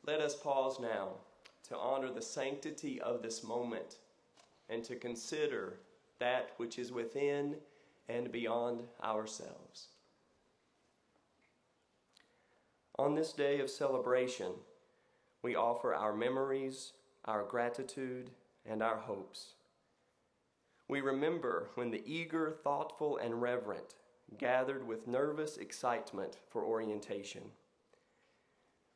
Let us pause now to honor the sanctity of this moment and to consider that which is within and beyond ourselves. On this day of celebration, we offer our memories, our gratitude, and our hopes. We remember when the eager, thoughtful, and reverent gathered with nervous excitement for orientation.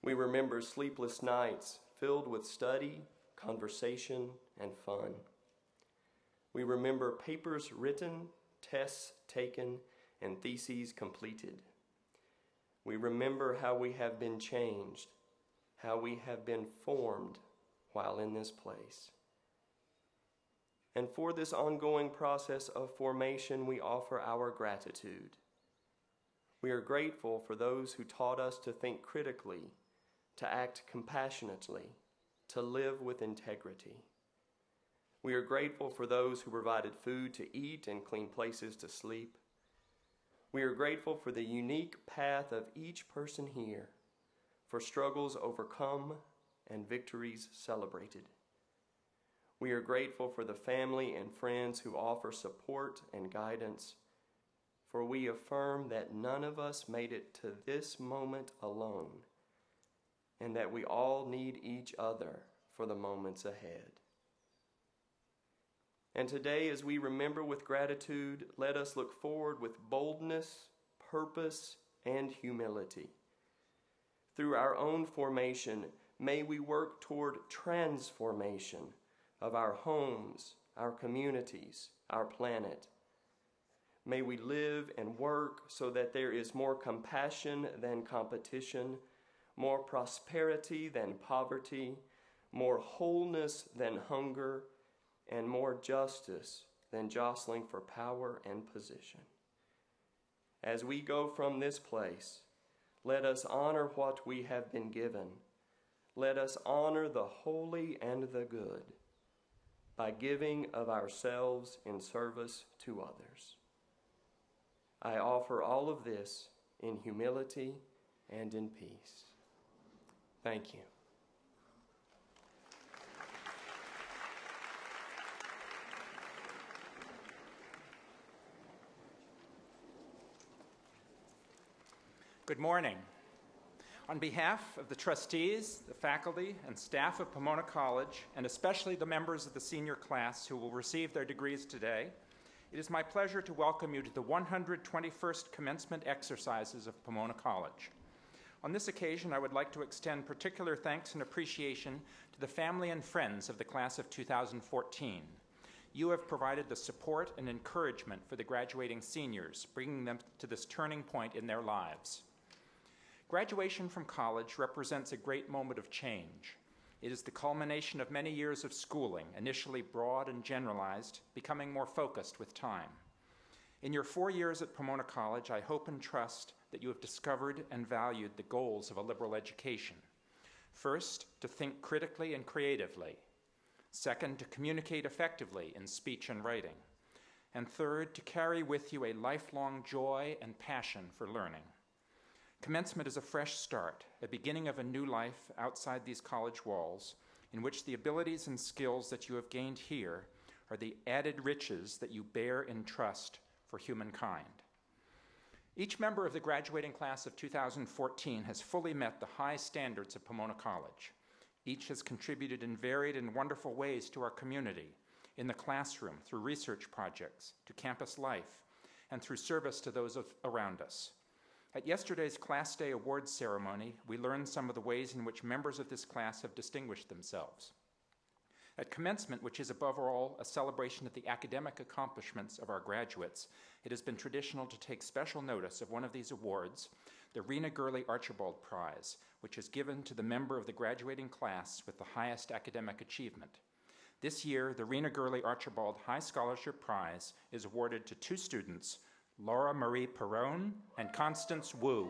We remember sleepless nights filled with study, conversation, and fun. We remember papers written, tests taken, and theses completed. We remember how we have been changed, how we have been formed while in this place. And for this ongoing process of formation, we offer our gratitude. We are grateful for those who taught us to think critically, to act compassionately, to live with integrity. We are grateful for those who provided food to eat and clean places to sleep. We are grateful for the unique path of each person here, for struggles overcome and victories celebrated. We are grateful for the family and friends who offer support and guidance, for we affirm that none of us made it to this moment alone, and that we all need each other for the moments ahead. And today, as we remember with gratitude, let us look forward with boldness, purpose, and humility. Through our own formation, may we work toward transformation of our homes, our communities, our planet. May we live and work so that there is more compassion than competition, more prosperity than poverty, more wholeness than hunger, and more justice than jostling for power and position. As we go from this place, let us honor what we have been given. Let us honor the holy and the good by giving of ourselves in service to others. I offer all of this in humility and in peace. Thank you. Good morning. On behalf of the trustees, the faculty, and staff of Pomona College, and especially the members of the senior class who will receive their degrees today, it is my pleasure to welcome you to the 121st commencement exercises of Pomona College. On this occasion, I would like to extend particular thanks and appreciation to the family and friends of the class of 2014. You have provided the support and encouragement for the graduating seniors, bringing them to this turning point in their lives. Graduation from college represents a great moment of change. It is the culmination of many years of schooling, initially broad and generalized, becoming more focused with time. In your 4 years at Pomona College, I hope and trust that you have discovered and valued the goals of a liberal education. First, to think critically and creatively. Second, to communicate effectively in speech and writing. And third, to carry with you a lifelong joy and passion for learning. Commencement is a fresh start, a beginning of a new life outside these college walls, in which the abilities and skills that you have gained here are the added riches that you bear in trust for humankind. Each member of the graduating class of 2014 has fully met the high standards of Pomona College. Each has contributed in varied and wonderful ways to our community, in the classroom, through research projects, to campus life, and through service to those around us. At yesterday's Class Day Awards ceremony, we learned some of the ways in which members of this class have distinguished themselves. At commencement, which is above all a celebration of the academic accomplishments of our graduates, it has been traditional to take special notice of one of these awards, the Rena Gurley Archibald Prize, which is given to the member of the graduating class with the highest academic achievement. This year, the Rena Gurley Archibald High Scholarship Prize is awarded to two students, Laura Marie Perrone and Constance Wu.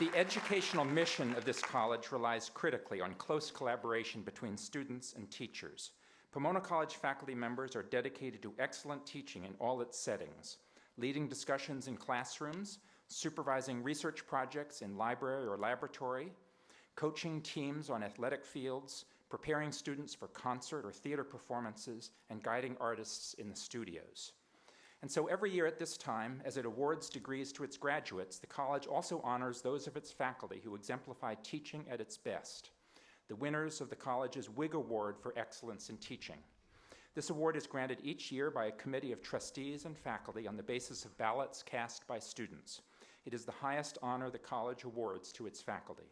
The educational mission of this college relies critically on close collaboration between students and teachers. Pomona College faculty members are dedicated to excellent teaching in all its settings, leading discussions in classrooms, supervising research projects in library or laboratory, coaching teams on athletic fields, preparing students for concert or theater performances, and guiding artists in the studios. And so every year at this time, as it awards degrees to its graduates, the college also honors those of its faculty who exemplify teaching at its best, the winners of the college's Whig Award for Excellence in Teaching. This award is granted each year by a committee of trustees and faculty on the basis of ballots cast by students. It is the highest honor the college awards to its faculty.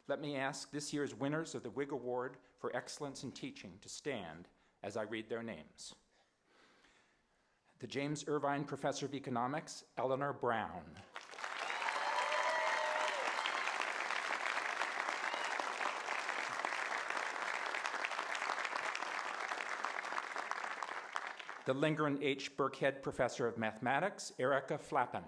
Let me ask this year's winners of the Whig Award for Excellence in Teaching to stand as I read their names. The James Irvine Professor of Economics, Eleanor Brown. The Lingren H. Burkhead Professor of Mathematics, Erica Flappen.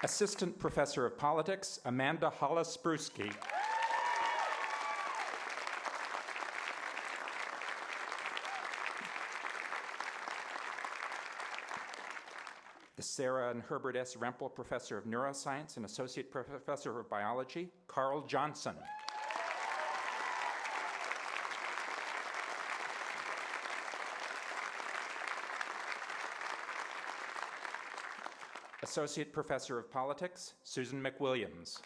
Assistant Professor of Politics, Amanda Hollis-Brusky. The Sarah and Herbert S. Rempel Professor of Neuroscience and Associate Professor of Biology, Carl Johnson. Associate Professor of Politics, Susan McWilliams.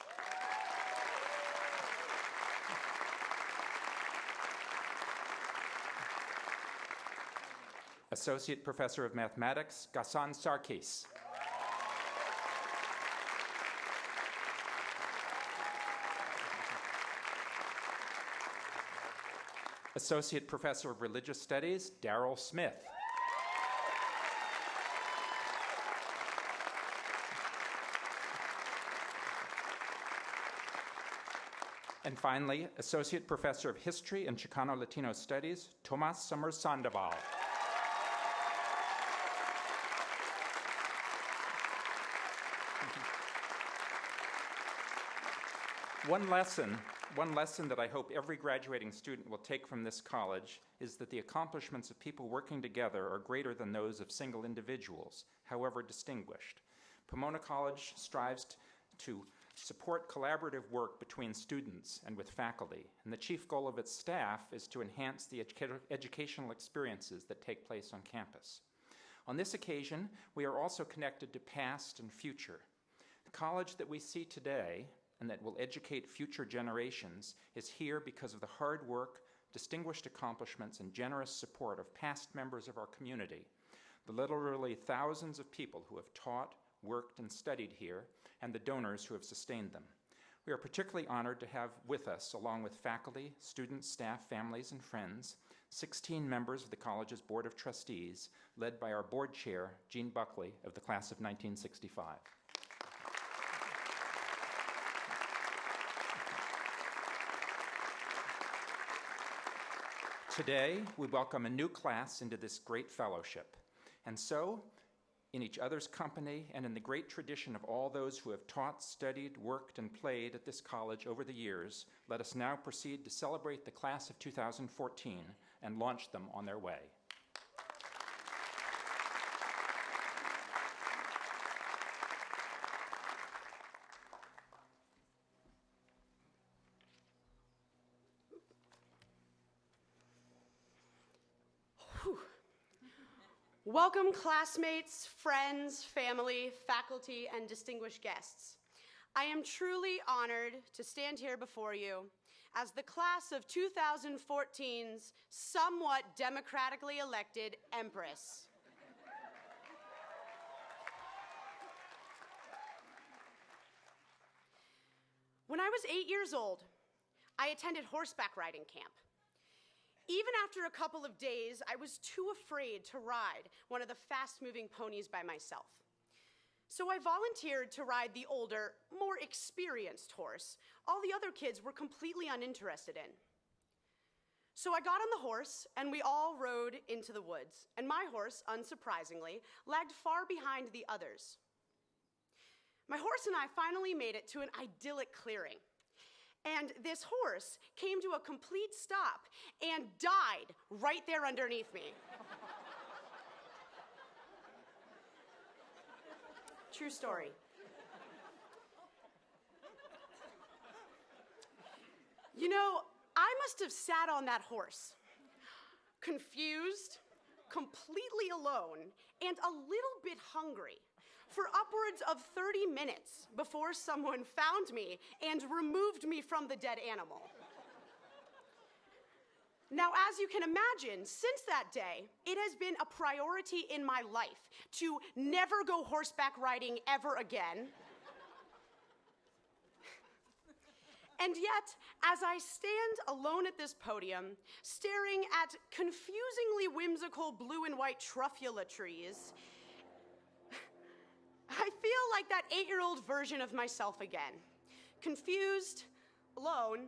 Associate Professor of Mathematics, Ghassan Sarkis. Associate Professor of Religious Studies, Darrell Smith. And finally, Associate Professor of History and Chicano-Latino Studies, Tomas Summers Sandoval. One lesson that I hope every graduating student will take from this college is that the accomplishments of people working together are greater than those of single individuals, however distinguished. Pomona College strives to support collaborative work between students and with faculty, and the chief goal of its staff is to enhance the educational experiences that take place on campus. On this occasion, we are also connected to past and future. The college that we see today and that will educate future generations is here because of the hard work, distinguished accomplishments, and generous support of past members of our community, the literally thousands of people who have taught, worked, and studied here, and the donors who have sustained them. We are particularly honored to have with us, along with faculty, students, staff, families, and friends, 16 members of the college's Board of Trustees, led by our board chair, Jean Buckley, of the class of 1965. Today, we welcome a new class into this great fellowship. And so, in each other's company and in the great tradition of all those who have taught, studied, worked, and played at this college over the years, let us now proceed to celebrate the class of 2014 and launch them on their way. Welcome, classmates, friends, family, faculty, and distinguished guests. I am truly honored to stand here before you as the class of 2014's somewhat democratically elected Empress. When I was 8 years old, I attended horseback riding camp. Even after a couple of days, I was too afraid to ride one of the fast-moving ponies by myself. So I volunteered to ride the older, more experienced horse all the other kids were completely uninterested in. So I got on the horse, and we all rode into the woods, and my horse, unsurprisingly, lagged far behind the others. my horse and I finally made it to an idyllic clearing. And this horse came to a complete stop and died right there underneath me. True story. You know, I must have sat on that horse, confused, completely alone, and a little bit hungry for upwards of 30 minutes before someone found me and removed me from the dead animal. Now, as you can imagine, since that day, it has been a priority in my life to never go horseback riding ever again. And yet, as I stand alone at this podium, staring at confusingly whimsical blue and white truffula trees, I feel like that 8-year-old version of myself again, confused, alone,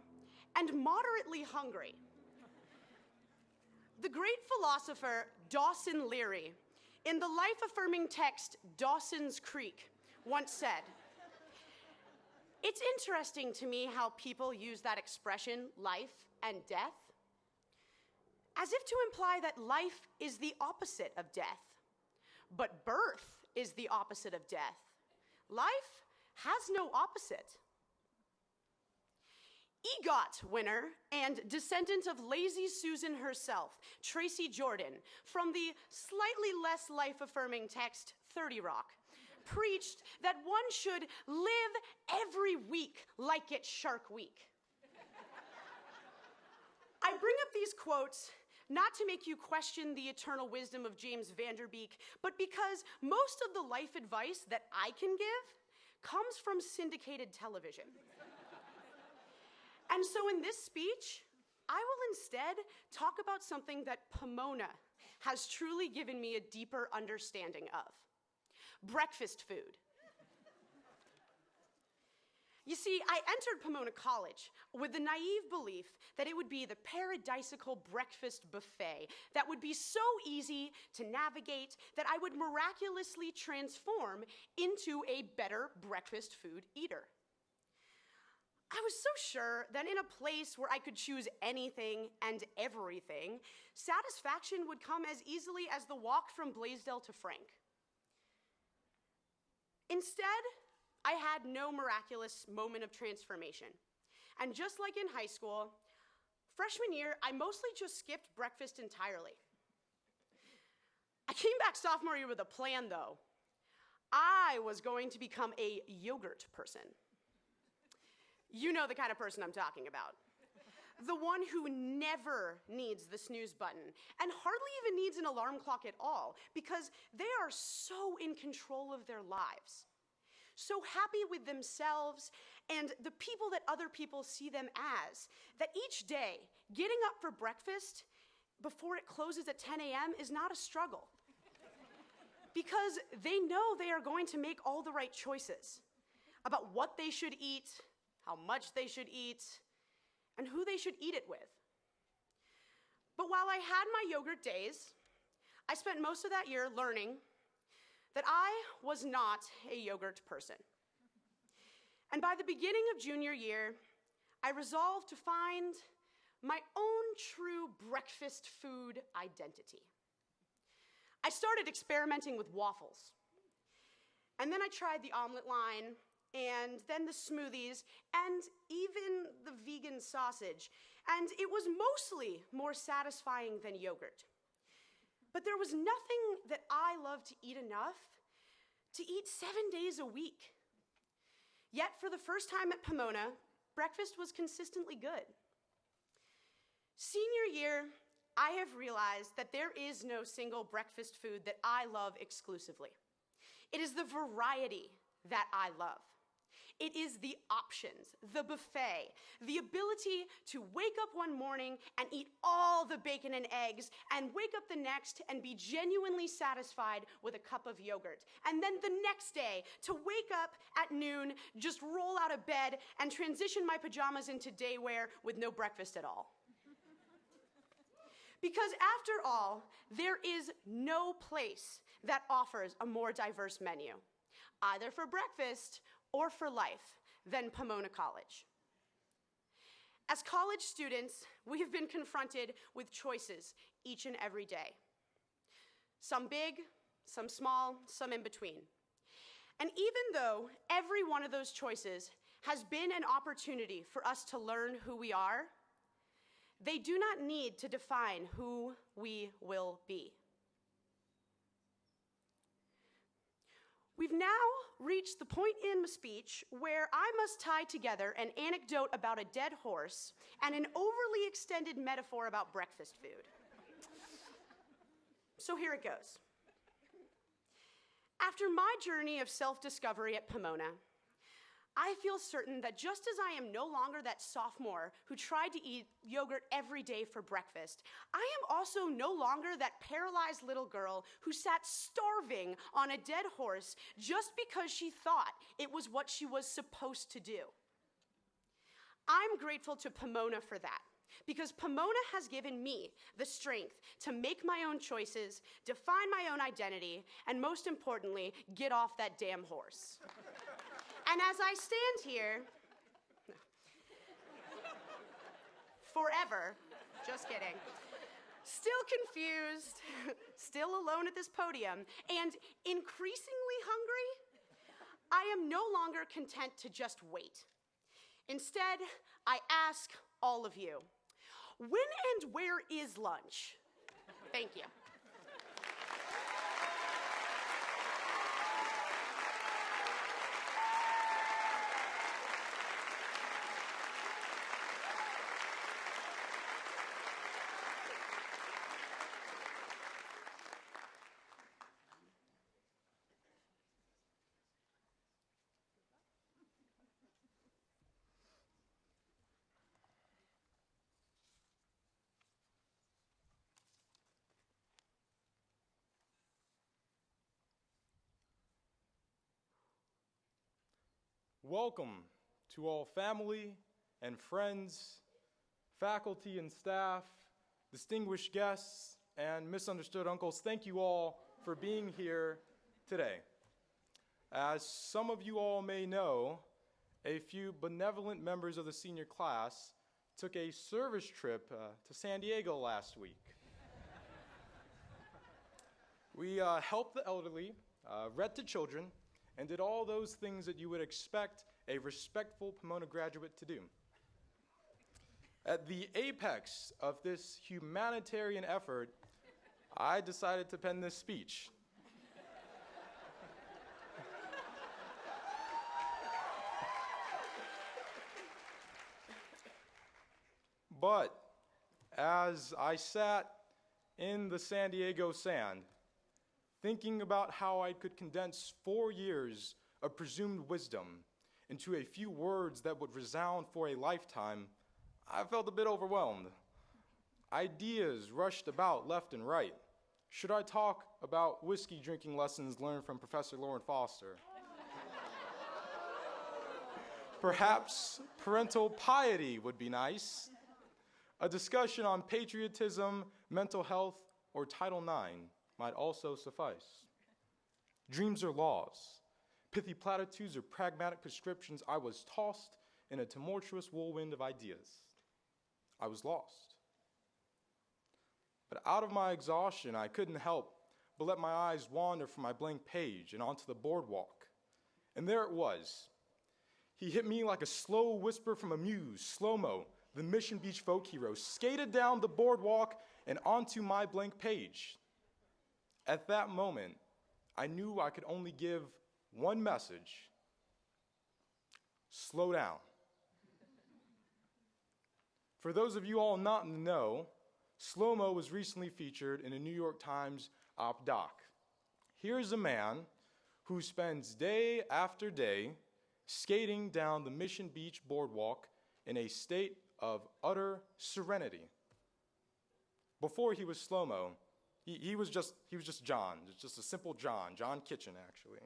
and moderately hungry. The great philosopher Dawson Leary, in the life-affirming text Dawson's Creek, once said, "It's interesting to me how people use that expression, life and death, as if to imply that life is the opposite of death, but birth is the opposite of death. Life has no opposite." EGOT winner and descendant of Lazy Susan herself, Tracy Jordan, from the slightly less life-affirming text 30 Rock, preached that one should live every week like it's Shark Week. I bring up these quotes not to make you question the eternal wisdom of James Vanderbeek, but because most of the life advice that I can give comes from syndicated television. And so in this speech, I will instead talk about something that Pomona has truly given me a deeper understanding of: breakfast food. You see, I entered Pomona College with the naive belief that it would be the paradisical breakfast buffet that would be so easy to navigate that I would miraculously transform into a better breakfast food eater. I was so sure that in a place where I could choose anything and everything, satisfaction would come as easily as the walk from Blaisdell to Frank. Instead, I had no miraculous moment of transformation. And just like in high school, freshman year, I mostly just skipped breakfast entirely. I came back sophomore year with a plan, though. I was going to become a yogurt person. You know the kind of person I'm talking about. The one who never needs the snooze button and hardly even needs an alarm clock at all because they are so in control of their lives, so happy with themselves and the people that other people see them as, that each day getting up for breakfast before it closes at 10 a.m. is not a struggle because they know they are going to make all the right choices about what they should eat, how much they should eat, and who they should eat it with. But while I had my yogurt days, I spent most of that year learning that I was not a yogurt person. And by the beginning of junior year, I resolved to find my own true breakfast food identity. I started experimenting with waffles. And then I tried the omelet line, and then the smoothies, and even the vegan sausage. And it was mostly more satisfying than yogurt. But there was nothing that I loved to eat enough to eat 7 days a week. Yet for the first time at Pomona, breakfast was consistently good. Senior year, I have realized that there is no single breakfast food that I love exclusively. It is the variety that I love. It is the options, the buffet, the ability to wake up one morning and eat all the bacon and eggs and wake up the next and be genuinely satisfied with a cup of yogurt. And then the next day to wake up at noon, just roll out of bed and transition my pajamas into day wear with no breakfast at all. Because after all, there is no place that offers a more diverse menu. either for breakfast or for life, than Pomona College. As college students, we have been confronted with choices each and every day. Some big, some small, some in between. And even though every one of those choices has been an opportunity for us to learn who we are, they do not need to define who we will be. We've now reached the point in my speech where I must tie together an anecdote about a dead horse and an overly extended metaphor about breakfast food. So here it goes. After my journey of self-discovery at Pomona, I feel certain that just as I am no longer that sophomore who tried to eat yogurt every day for breakfast, I am also no longer that paralyzed little girl who sat starving on a dead horse just because she thought it was what she was supposed to do. I'm grateful to Pomona for that, because Pomona has given me the strength to make my own choices, define my own identity, and most importantly, get off that damn horse. And as I stand here, forever, just kidding, still confused, still alone at this podium, and increasingly hungry, I am no longer content to just wait. Instead, I ask all of you, when and where is lunch? Thank you. Welcome to all family and friends, faculty and staff, distinguished guests, and misunderstood uncles. Thank you all for being here today. As some of you all may know, a few benevolent members of the senior class took a service trip to San Diego last week. We helped the elderly, read to children, and did all those things that you would expect a respectful Pomona graduate to do. At the apex of this humanitarian effort, I decided to pen this speech. But as I sat in the San Diego sand, thinking about how I could condense 4 years of presumed wisdom into a few words that would resound for a lifetime, I felt a bit overwhelmed. Ideas rushed about left and right. Should I talk about whiskey drinking lessons learned from Professor Lauren Foster? Perhaps parental piety would be nice. A discussion on patriotism, mental health, or Title IX might also suffice. Dreams are laws. Pithy platitudes or pragmatic prescriptions. I was tossed in a tumultuous whirlwind of ideas. I was lost. But out of my exhaustion, I couldn't help but let my eyes wander from my blank page and onto the boardwalk. And there it was. He hit me like a slow whisper from a muse, slow-mo, the Mission Beach folk hero, skated down the boardwalk and onto my blank page. At that moment, I knew I could only give one message: slow down. For those of you all not in the know, slow-mo was recently featured in a New York Times op doc. Here's a man who spends day after day skating down the Mission Beach boardwalk in a state of utter serenity. Before he was slow-mo, he was just John, just a simple John Kitchen, actually.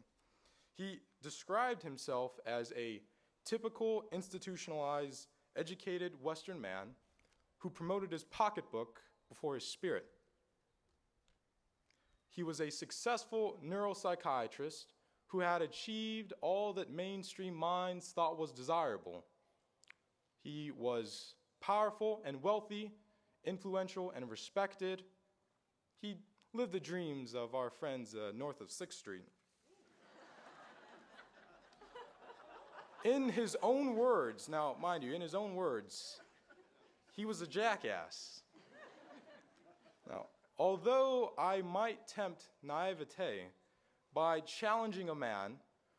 He described himself as a typical, institutionalized, educated Western man who promoted his pocketbook before his spirit. He was a successful neuropsychiatrist who had achieved all that mainstream minds thought was desirable. He was powerful and wealthy, influential and respected. He lived the dreams of our friends north of 6th Street. In his own words, now mind you, in his own words, he was a jackass. Now, although I might tempt naivete by challenging a man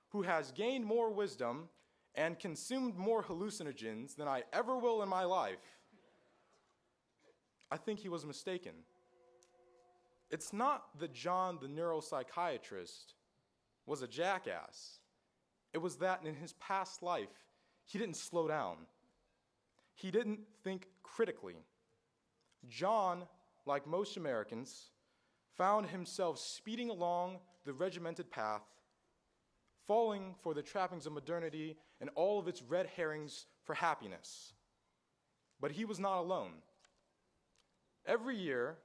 who has gained more wisdom and consumed more hallucinogens than I ever will in my life, I think he was mistaken. It's not that John the neuropsychiatrist was a jackass. It was that in his past life, he didn't slow down. He didn't think critically. John, like most Americans, found himself speeding along the regimented path, falling for the trappings of modernity and all of its red herrings for happiness. But he was not alone. Every year,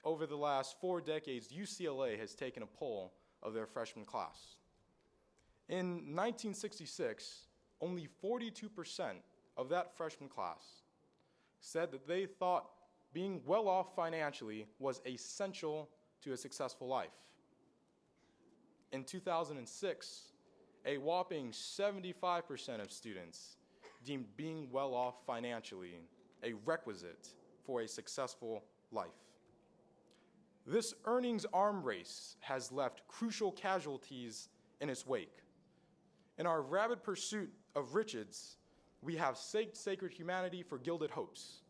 over the last 4 decades, UCLA has taken a poll of their freshman class. In 1966, only 42% of that freshman class said that they thought being well off financially was essential to a successful life. In 2006, a whopping 75% of students deemed being well off financially a requisite for a successful life. This earnings arm race has left crucial casualties in its wake. In our rabid pursuit of riches, we have staked sacred humanity for gilded hopes.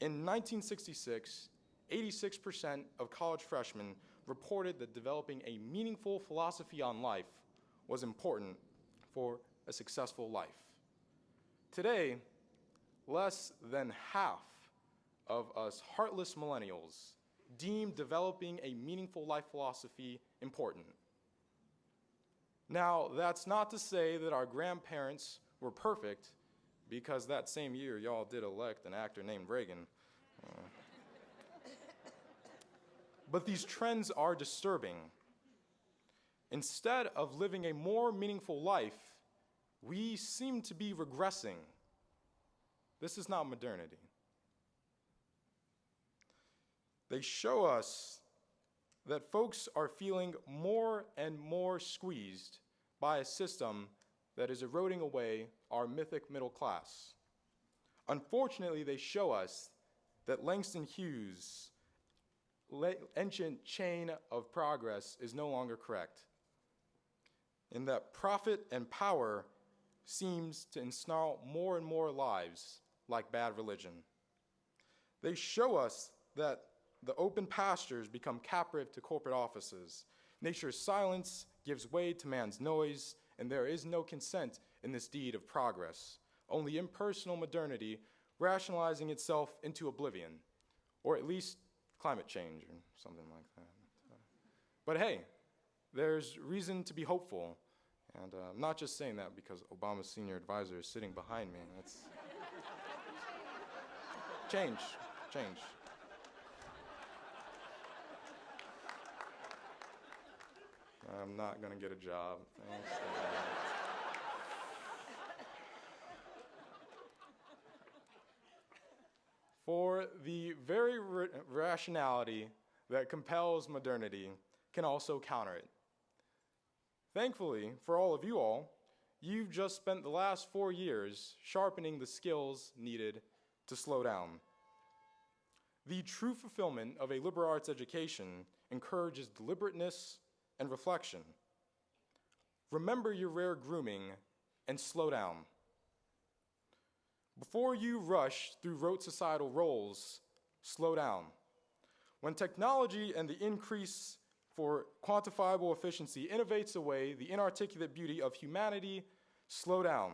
In 1966, 86% of college freshmen reported that developing a meaningful philosophy on life was important for a successful life. Today, less than half of us heartless millennials deem developing a meaningful life philosophy important. Now, that's not to say that our grandparents were perfect, because that same year y'all did elect an actor named Reagan. But these trends are disturbing. Instead of living a more meaningful life, we seem to be regressing. This is not modernity. They show us that folks are feeling more and more squeezed by a system that is eroding away our mythic middle class. Unfortunately, they show us that Langston Hughes' ancient chain of progress is no longer correct, and that profit and power seems to ensnarl more and more lives like bad religion. They show us that the open pastures become captive to corporate offices. Nature's silence gives way to man's noise, and there is no consent in this deed of progress, only impersonal modernity rationalizing itself into oblivion, or at least climate change or something like that. But hey, there's reason to be hopeful, and I'm not just saying that because Obama's senior advisor is sitting behind me. That's change. I'm not going to get a job. Thanks. For the very rationality that compels modernity can also counter it. Thankfully, for all of you all, you've just spent the last 4 years sharpening the skills needed to slow down. The true fulfillment of a liberal arts education encourages deliberateness and reflection. Remember your rare grooming and slow down. Before you rush through rote societal roles, slow down. When technology and the increase for quantifiable efficiency innovates away the inarticulate beauty of humanity, slow down.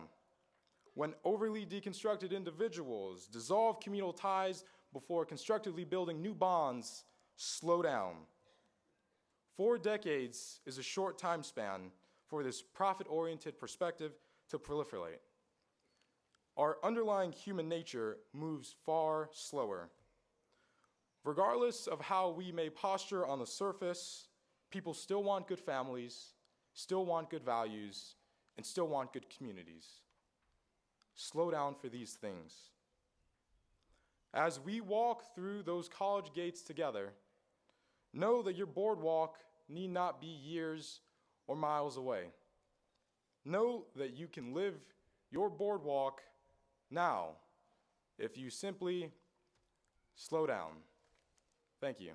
When overly deconstructed individuals dissolve communal ties before constructively building new bonds, slow down. 4 decades is a short time span for this profit-oriented perspective to proliferate. Our underlying human nature moves far slower. Regardless of how we may posture on the surface, people still want good families, still want good values, and still want good communities. Slow down for these things. As we walk through those college gates together, know that your boardwalk need not be years or miles away. Know that you can live your boardwalk now if you simply slow down. Thank you.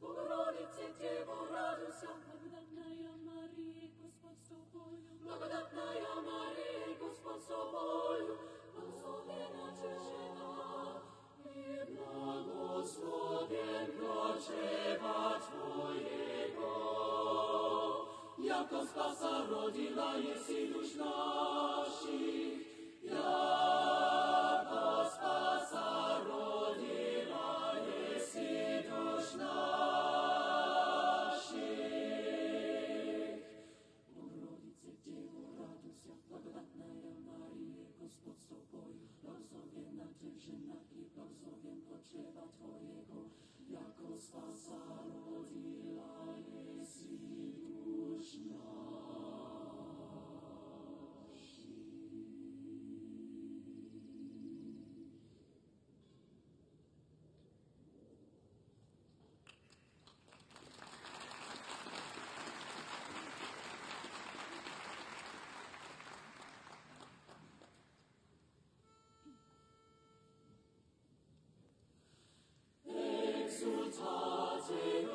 Богородице, Дево, радуйся, благодатная Мария, Господь с тобою, благодатная Мария, Господь с тобою, благословенна ты жена, и благословен плод чрева твоего. Яко спаса родила еси душ наших, яко спаса родила еси душ наших. Богородице, Дево, радуйся, благодатная Мария, Господь с тобою, благословенна ты в женах и благословен плод чрева твоего, яко спаса родила еси душ наших. Exultate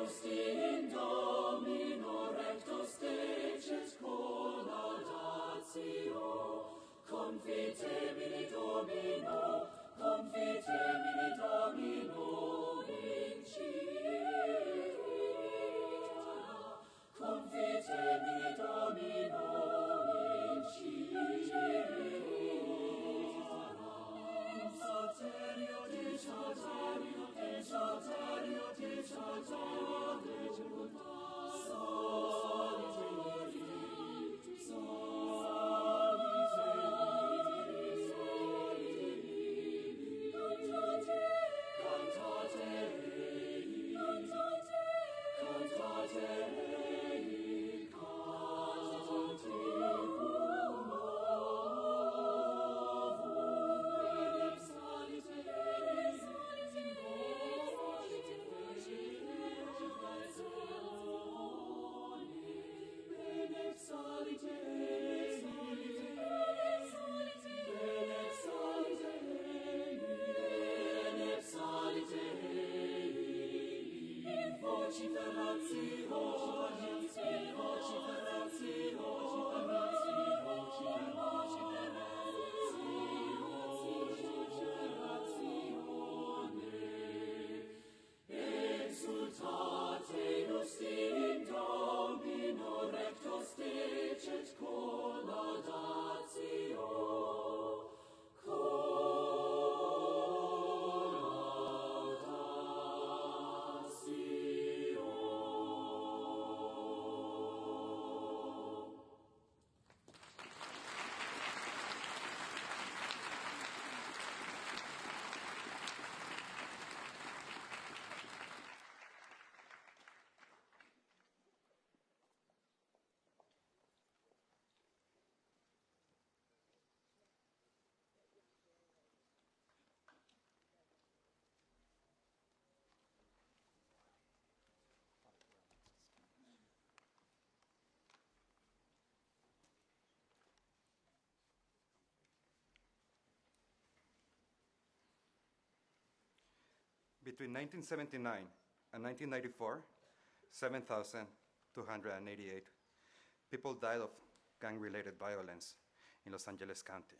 Between 1979 and 1994, 7,288 people died of gang-related violence in Los Angeles County.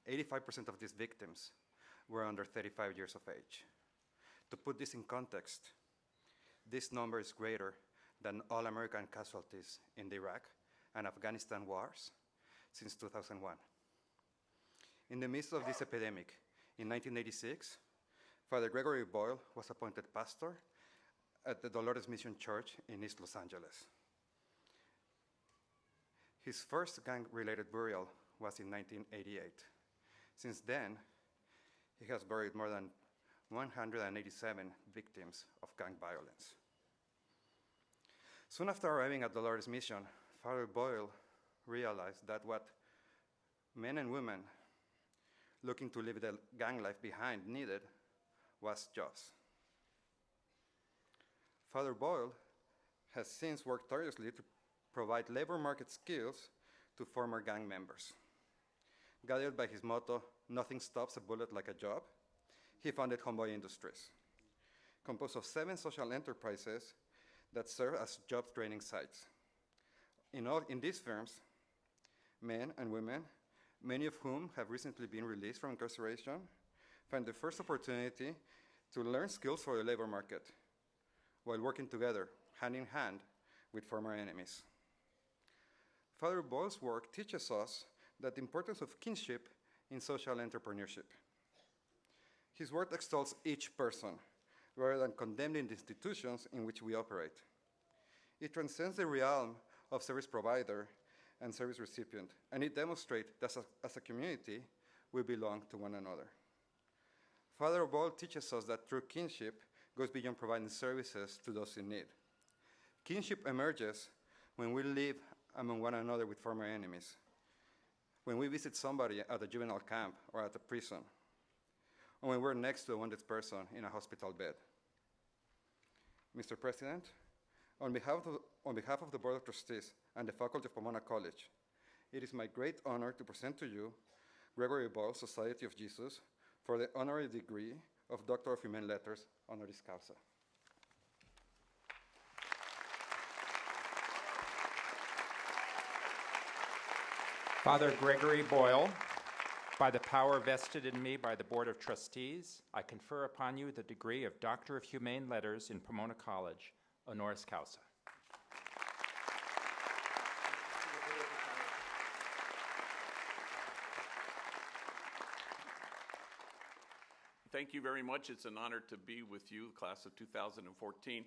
85% of these victims were under 35 years of age. To put this in context, this number is greater than all American casualties in the Iraq and Afghanistan wars since 2001. In the midst of this epidemic, in 1986, Father Gregory Boyle was appointed pastor at the Dolores Mission Church in East Los Angeles. His first gang-related burial was in 1988. Since then, he has buried more than 187 victims of gang violence. Soon after arriving at Dolores Mission, Father Boyle realized that what men and women looking to leave the gang life behind needed was jobs. Father Boyle has since worked tirelessly to provide labor market skills to former gang members. Guided by his motto, "Nothing stops a bullet like a job," he founded Homeboy Industries, composed of 7 social enterprises that serve as job training sites. In these firms, men and women, many of whom have recently been released from incarceration, find the first opportunity to learn skills for the labor market while working together, hand in hand, with former enemies. Father Boyle's work teaches us that the importance of kinship in social entrepreneurship. His work extols each person rather than condemning the institutions in which we operate. It transcends the realm of service provider and service recipient, and it demonstrates that as a community, we belong to one another. Father Boyle teaches us that true kinship goes beyond providing services to those in need. Kinship emerges when we live among one another with former enemies, when we visit somebody at a juvenile camp or at a prison, or when we're next to a wounded person in a hospital bed. Mr. President, on behalf of the Board of Trustees and the faculty of Pomona College, it is my great honor to present to you Gregory Boyle, Society of Jesus, for the honorary degree of Doctor of Humane Letters, honoris causa. Father Gregory Boyle, by the power vested in me by the Board of Trustees, I confer upon you the degree of Doctor of Humane Letters in Pomona College, honoris causa. Thank you very much. It's an honor to be with you, class of 2014.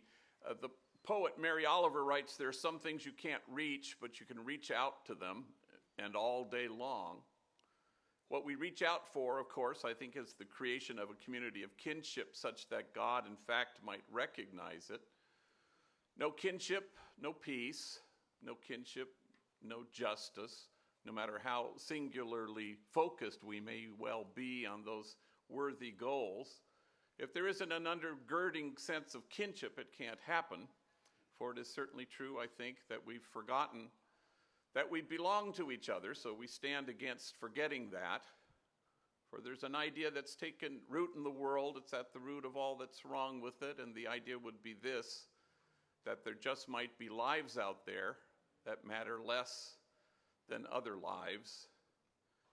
The poet Mary Oliver writes, "There are some things you can't reach, but you can reach out to them, and all day long." What we reach out for, of course, I think is the creation of a community of kinship such that God, in fact, might recognize it. No kinship, no peace. No kinship, no justice. No matter how singularly focused we may well be on those worthy goals, if there isn't an undergirding sense of kinship, it can't happen. For it is certainly true, I think, that we've forgotten that we belong to each other, so we stand against forgetting that. For there's an idea that's taken root in the world, it's at the root of all that's wrong with it, and the idea would be this, that there just might be lives out there that matter less than other lives.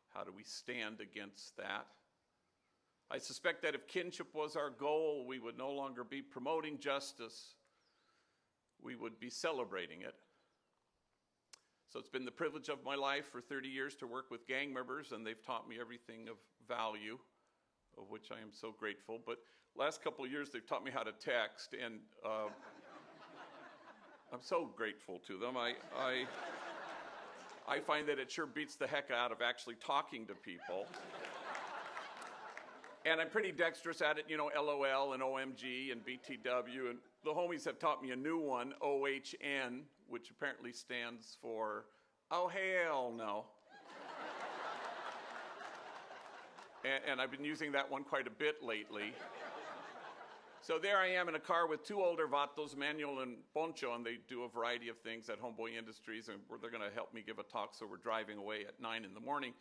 How do we stand against that? I suspect that if kinship was our goal, we would no longer be promoting justice, we would be celebrating it. So it's been the privilege of my life for 30 years to work with gang members, and they've taught me everything of value, of which I am so grateful. But last couple of years, they've taught me how to text, and I'm so grateful to them. I find that it sure beats the heck out of actually talking to people. And I'm pretty dexterous at it, you know, LOL and OMG and BTW. And the homies have taught me a new one, OHN, which apparently stands for, oh, hell no. and I've been using that one quite a bit lately. So there I am in a car with 2 older vatos, Manuel and Poncho, and they do a variety of things at Homeboy Industries, and they're going to help me give a talk, so we're driving away at 9 in the morning.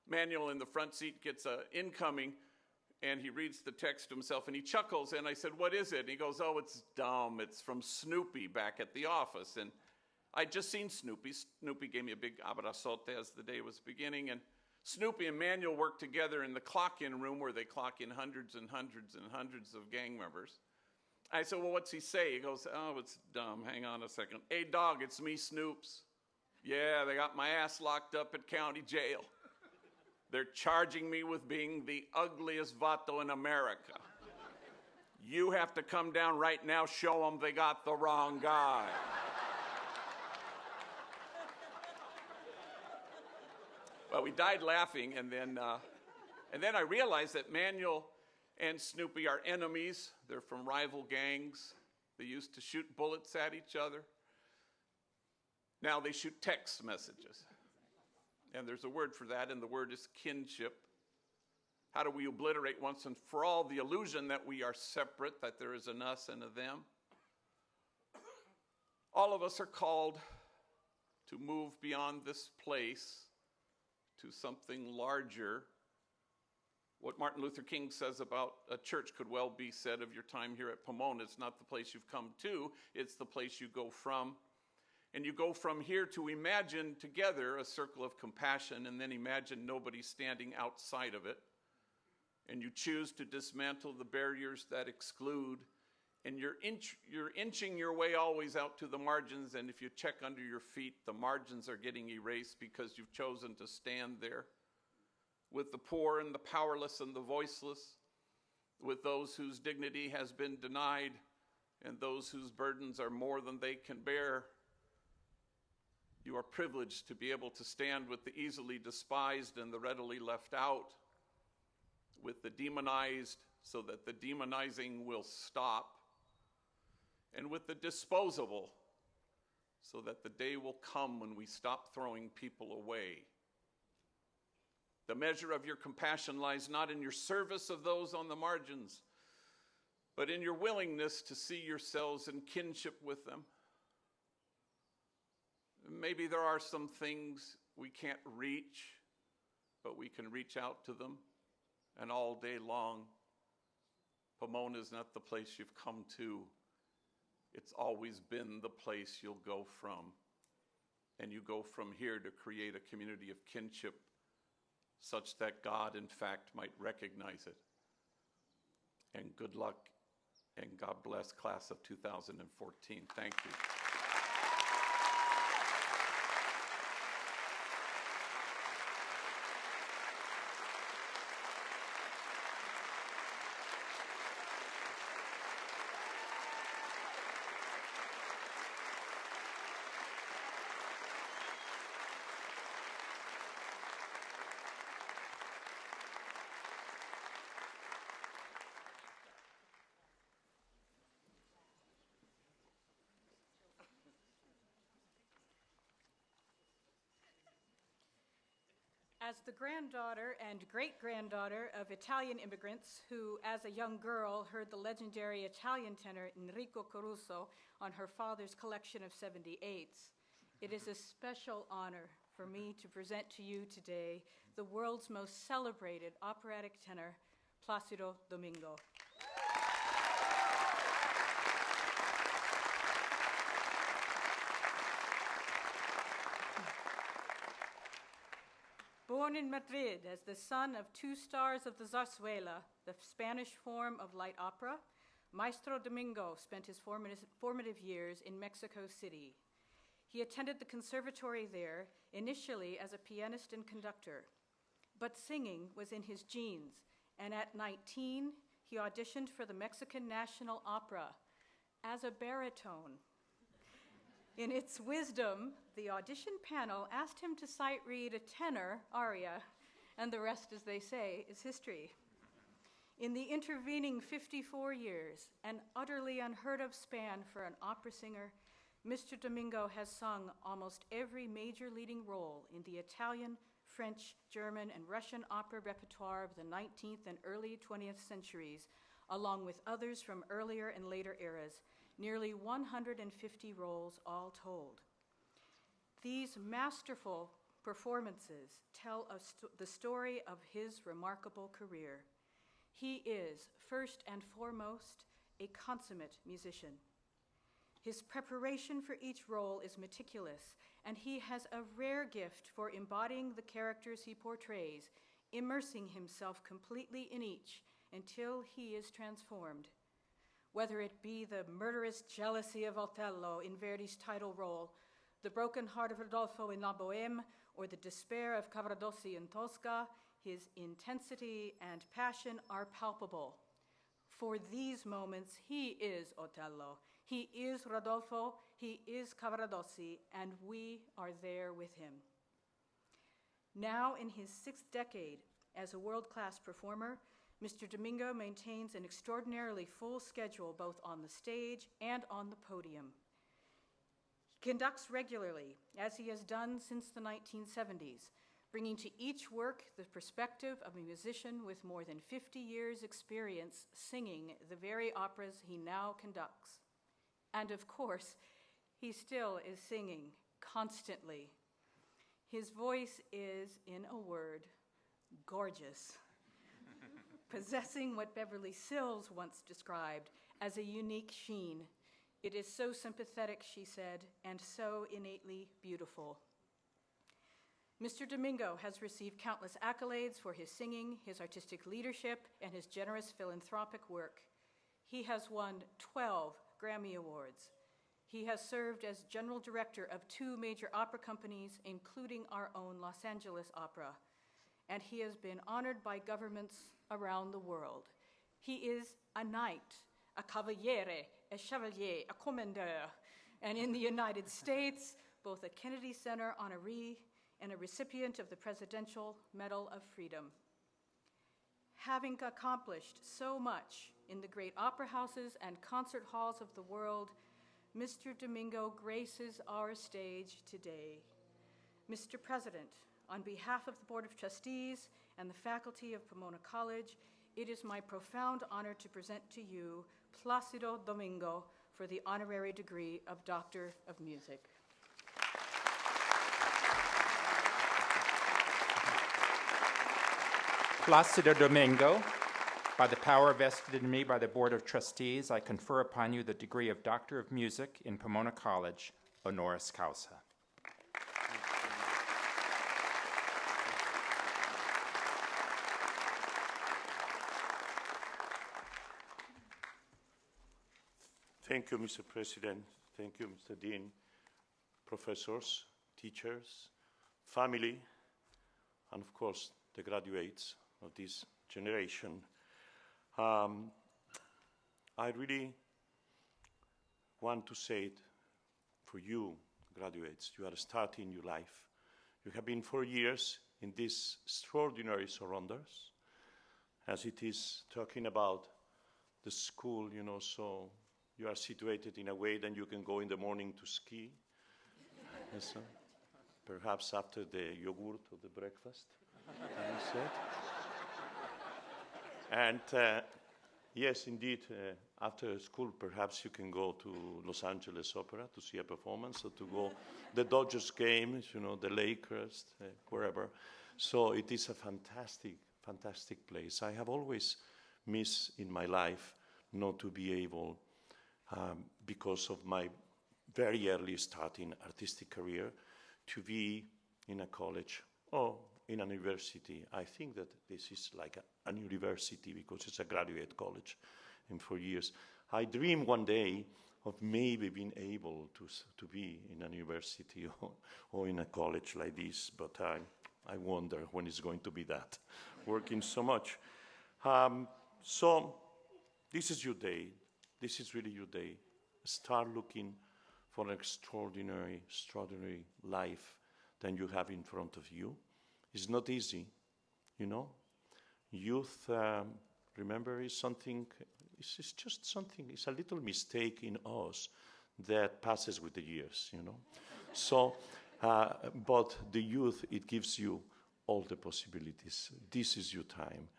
Manuel in the front seat gets an incoming And he reads the text to himself, and he chuckles, and I said, what is it? And he goes, oh, it's dumb. It's from Snoopy back at the office. And I'd just seen Snoopy. Snoopy gave me a big abrazote as the day was beginning, and Snoopy and Manuel worked together in the clock-in room where they clock in hundreds and hundreds and hundreds of gang members. I said, well, what's he say? He goes, oh, it's dumb. Hang on a second. Hey, dog, it's me, Snoops. Yeah, they got my ass locked up at county jail. They're charging me with being the ugliest vato in America. You have to come down right now, show them they got the wrong guy. Well, we died laughing, and then I realized that Manuel and Snoopy are enemies. They're from rival gangs. They used to shoot bullets at each other. Now they shoot text messages. And there's a word for that, and the word is kinship. How do we obliterate once and for all the illusion that we are separate, that there is an us and a them? All of us are called to move beyond this place to something larger. What Martin Luther King says about a church could well be said of your time here at Pomona. It's not the place you've come to, it's the place you go from. And you go from here to imagine together a circle of compassion, and then imagine nobody standing outside of it. And you choose to dismantle the barriers that exclude, and you're inching your way always out to the margins, and if you check under your feet, the margins are getting erased because you've chosen to stand there with the poor and the powerless and the voiceless, with those whose dignity has been denied and those whose burdens are more than they can bear. You are privileged to be able to stand with the easily despised and the readily left out, with the demonized so that the demonizing will stop, and with the disposable so that the day will come when we stop throwing people away. The measure of your compassion lies not in your service of those on the margins, but in your willingness to see yourselves in kinship with them. Maybe there are some things we can't reach, but we can reach out to them. And all day long, Pomona is not the place you've come to. It's always been the place you'll go from. And you go from here to create a community of kinship such that God, in fact, might recognize it. And good luck, and God bless class of 2014. Thank you. As the granddaughter and great-granddaughter of Italian immigrants who, as a young girl, heard the legendary Italian tenor Enrico Caruso on her father's collection of 78s, it is a special honor for me to present to you today the world's most celebrated operatic tenor, Placido Domingo. Born in Madrid as the son of two stars of the zarzuela, the Spanish form of light opera, Maestro Domingo spent his formative years in Mexico City. He attended the conservatory there, initially as a pianist and conductor. But singing was in his genes, and at 19, he auditioned for the Mexican National Opera as a baritone. In its wisdom, the audition panel asked him to sight read a tenor aria, and the rest, as they say, is history. In the intervening 54 years, an utterly unheard of span for an opera singer, Mr. Domingo has sung almost every major leading role in the Italian, French, German, and Russian opera repertoire of the 19th and early 20th centuries, along with others from earlier and later eras, nearly 150 roles all told. These masterful performances tell the story of his remarkable career. He is, first and foremost, a consummate musician. His preparation for each role is meticulous, and he has a rare gift for embodying the characters he portrays, immersing himself completely in each until he is transformed. Whether it be the murderous jealousy of Othello in Verdi's title role, the broken heart of Rodolfo in La Bohème, or the despair of Cavaradossi in Tosca, his intensity and passion are palpable. For these moments, he is Otello, he is Rodolfo, he is Cavaradossi, and we are there with him. Now in his 6th decade as a world-class performer, Mr. Domingo maintains an extraordinarily full schedule both on the stage and on the podium. He conducts regularly, as he has done since the 1970s, bringing to each work the perspective of a musician with more than 50 years' experience singing the very operas he now conducts. And of course, he still is singing constantly. His voice is, in a word, gorgeous, possessing what Beverly Sills once described as a unique sheen. It is so sympathetic, she said, and so innately beautiful. Mr. Domingo has received countless accolades for his singing, his artistic leadership, and his generous philanthropic work. He has won 12 Grammy Awards. He has served as general director of 2 major opera companies, including our own Los Angeles Opera, and he has been honored by governments around the world. He is a knight, a cavaliere, a chevalier, a commandeur, and in the United States, both a Kennedy Center honoree and a recipient of the Presidential Medal of Freedom. Having accomplished so much in the great opera houses and concert halls of the world, Mr. Domingo graces our stage today. Mr. President, on behalf of the Board of Trustees and the faculty of Pomona College, it is my profound honor to present to you Placido Domingo for the honorary degree of Doctor of Music. Placido Domingo, by the power vested in me by the Board of Trustees, I confer upon you the degree of Doctor of Music in Pomona College, honoris causa. Thank you, Mr. President. Thank you, Mr. Dean, professors, teachers, family, and of course, the graduates of this generation. I really want to say it for you, graduates. You are starting your life. You have been 4 years in these extraordinary surroundings, as it is talking about the school, you know, so you are situated in a way that you can go in the morning to ski, yes, perhaps after the yogurt or the breakfast, as I said. And yes, indeed, after school, perhaps you can go to Los Angeles Opera to see a performance, or to go the Dodgers games, you know, the Lakers, wherever. So it is a fantastic, fantastic place. I have always missed in my life not to be able, because of my very early starting artistic career, to be in a college or in a university. I think that this is like a university because it's a graduate college in 4 years. I dream one day of maybe being able to be in a university or in a college like this, but I wonder when it's going to be that, working so much. So this is your day. This is really your day. Start looking for an extraordinary, extraordinary life that you have in front of you. It's not easy, you know. Youth, remember, is something, it's just something, it's a little mistake in us that passes with the years, you know. So, but the youth, it gives you all the possibilities. This is your time.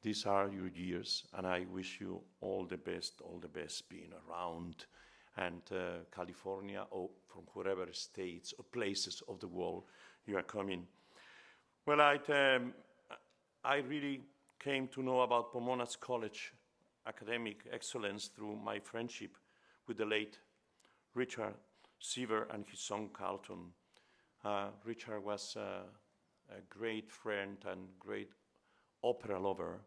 These are your years, and I wish you all the best being around. And California, or from wherever states or places of the world you are coming. Well, I really came to know about Pomona's college academic excellence through my friendship with the late Richard Seaver and his son Carlton. Richard was a great friend and great opera lover,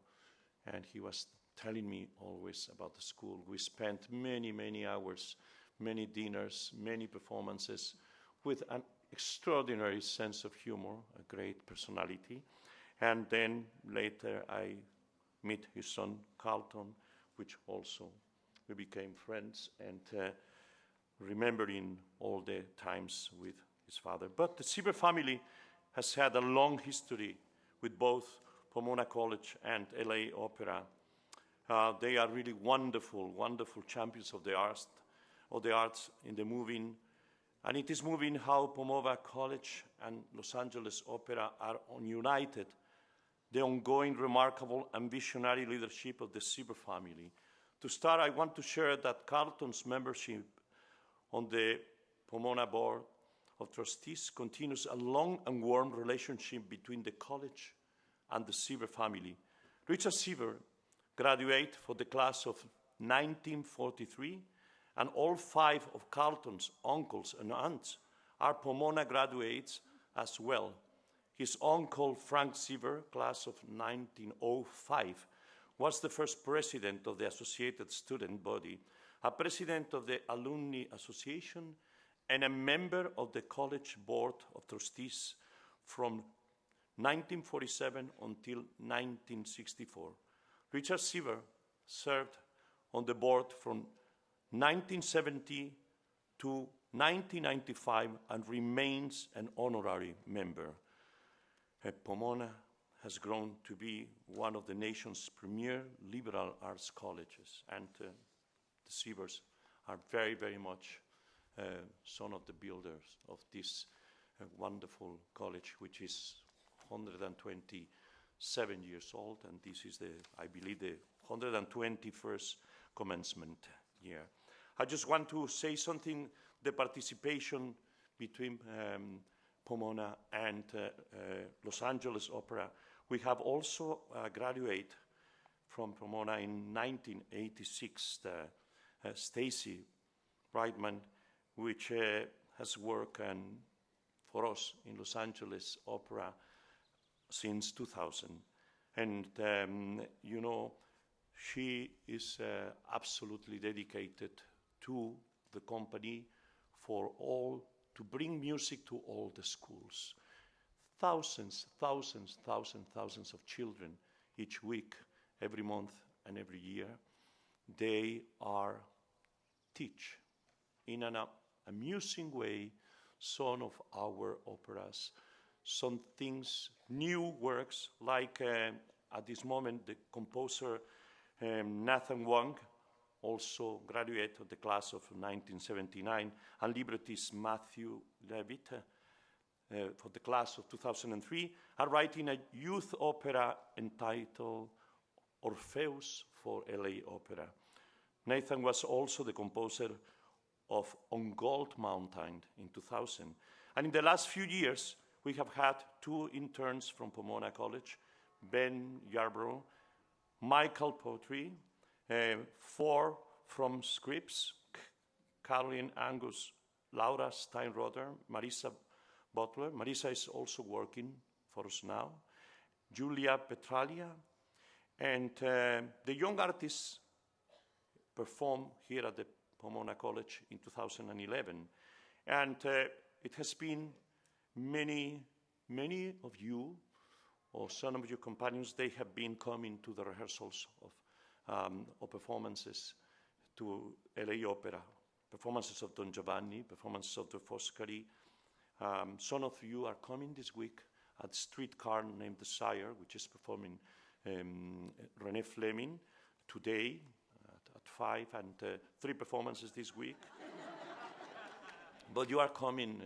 and he was telling me always about the school. We spent many, many hours, many dinners, many performances with an extraordinary sense of humor, a great personality. And then later I met his son Carlton, which also we became friends and remembering all the times with his father. But the Seaver family has had a long history with both Pomona College and LA Opera. They are really wonderful, wonderful champions of the arts in the moving. And it is moving how Pomona College and Los Angeles Opera are united, the ongoing remarkable and visionary leadership of the Seaver family. To start, I want to share that Carlton's membership on the Pomona Board of Trustees continues a long and warm relationship between the college and the Seaver family. Richard Seaver graduated for the class of 1943, and all 5 of Carlton's uncles and aunts are Pomona graduates as well. His uncle, Frank Seaver, class of 1905, was the first president of the Associated Student Body, a president of the Alumni Association, and a member of the College Board of Trustees from 1947 until 1964. Richard Seaver served on the board from 1970 to 1995 and remains an honorary member. Pomona has grown to be one of the nation's premier liberal arts colleges, and the Seavers are very, very much some of the builders of this wonderful college, which is 127 years old, and this is I believe, the 121st commencement year. I just want to say something, the participation between Pomona and Los Angeles Opera. We have also graduated from Pomona in 1986, Stacy Brightman, which has worked for us in Los Angeles Opera since 2000. And, you know, she is absolutely dedicated to the company to bring music to all the schools. Thousands of children each week, every month and every year, they teach in an amusing way some of our operas, some things, new works, like at this moment the composer Nathan Wang, also graduate of the class of 1979, and librettist Matthew Levitt for the class of 2003, are writing a youth opera entitled Orpheus for LA Opera. Nathan was also the composer of On Gold Mountain in 2000. And in the last few years, we have had 2 interns from Pomona College, Ben Yarbrough, Michael Potry, 4 from Scripps, Caroline Angus, Laura Steinroder, Marisa Butler. Marisa is also working for us now. Julia Petralia. And the young artists performed here at the Pomona College in 2011. And it has been many of you, or some of your companions, they have been coming to the rehearsals of performances to LA Opera, performances of Don Giovanni, performances of the Foscari. Some of you are coming this week at Streetcar Named Desire, which is performing René Fleming today at 5, and 3 performances this week. But you are coming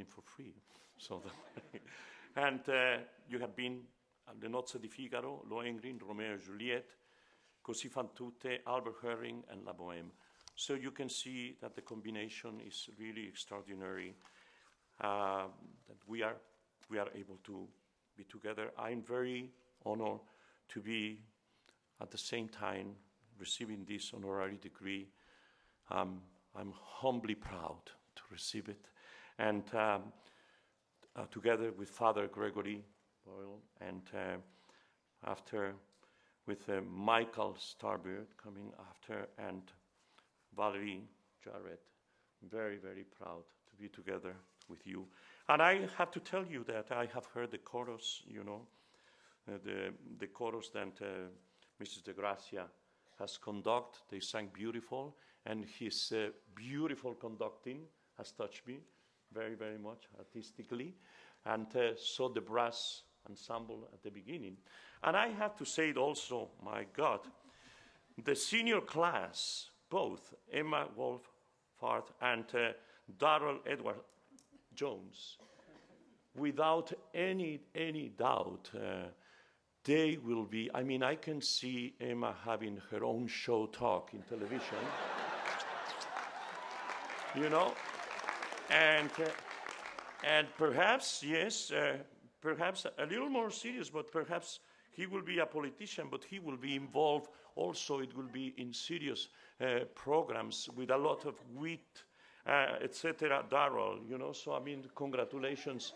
for free. So and you have been at Le Nozze di Figaro, Lohengrin, Romeo and Juliet, Così fan tutte, Albert Herring, and La Bohème. So you can see that the combination is really extraordinary, that we are able to be together. I'm very honored to be at the same time receiving this honorary degree. I'm humbly proud to receive it. And together with Father Gregory Boyle and after with Michael Starbird coming after and Valerie Jarrett, very, very proud to be together with you. And I have to tell you that I have heard the chorus, the chorus that Mrs. De Gracia has conducted. They sang beautiful, and his beautiful conducting has touched me very, very much artistically. And so the brass ensemble at the beginning. And I have to say it also, my God, the senior class, both Emma Wolfhard and Darrell Edward Jones, without any doubt, they will be, I mean, I can see Emma having her own show talk in television, and perhaps, yes, perhaps a little more serious, but perhaps he will be a politician, but he will be involved also, it will be in serious programs with a lot of wit, etc. Darrell, so I mean, congratulations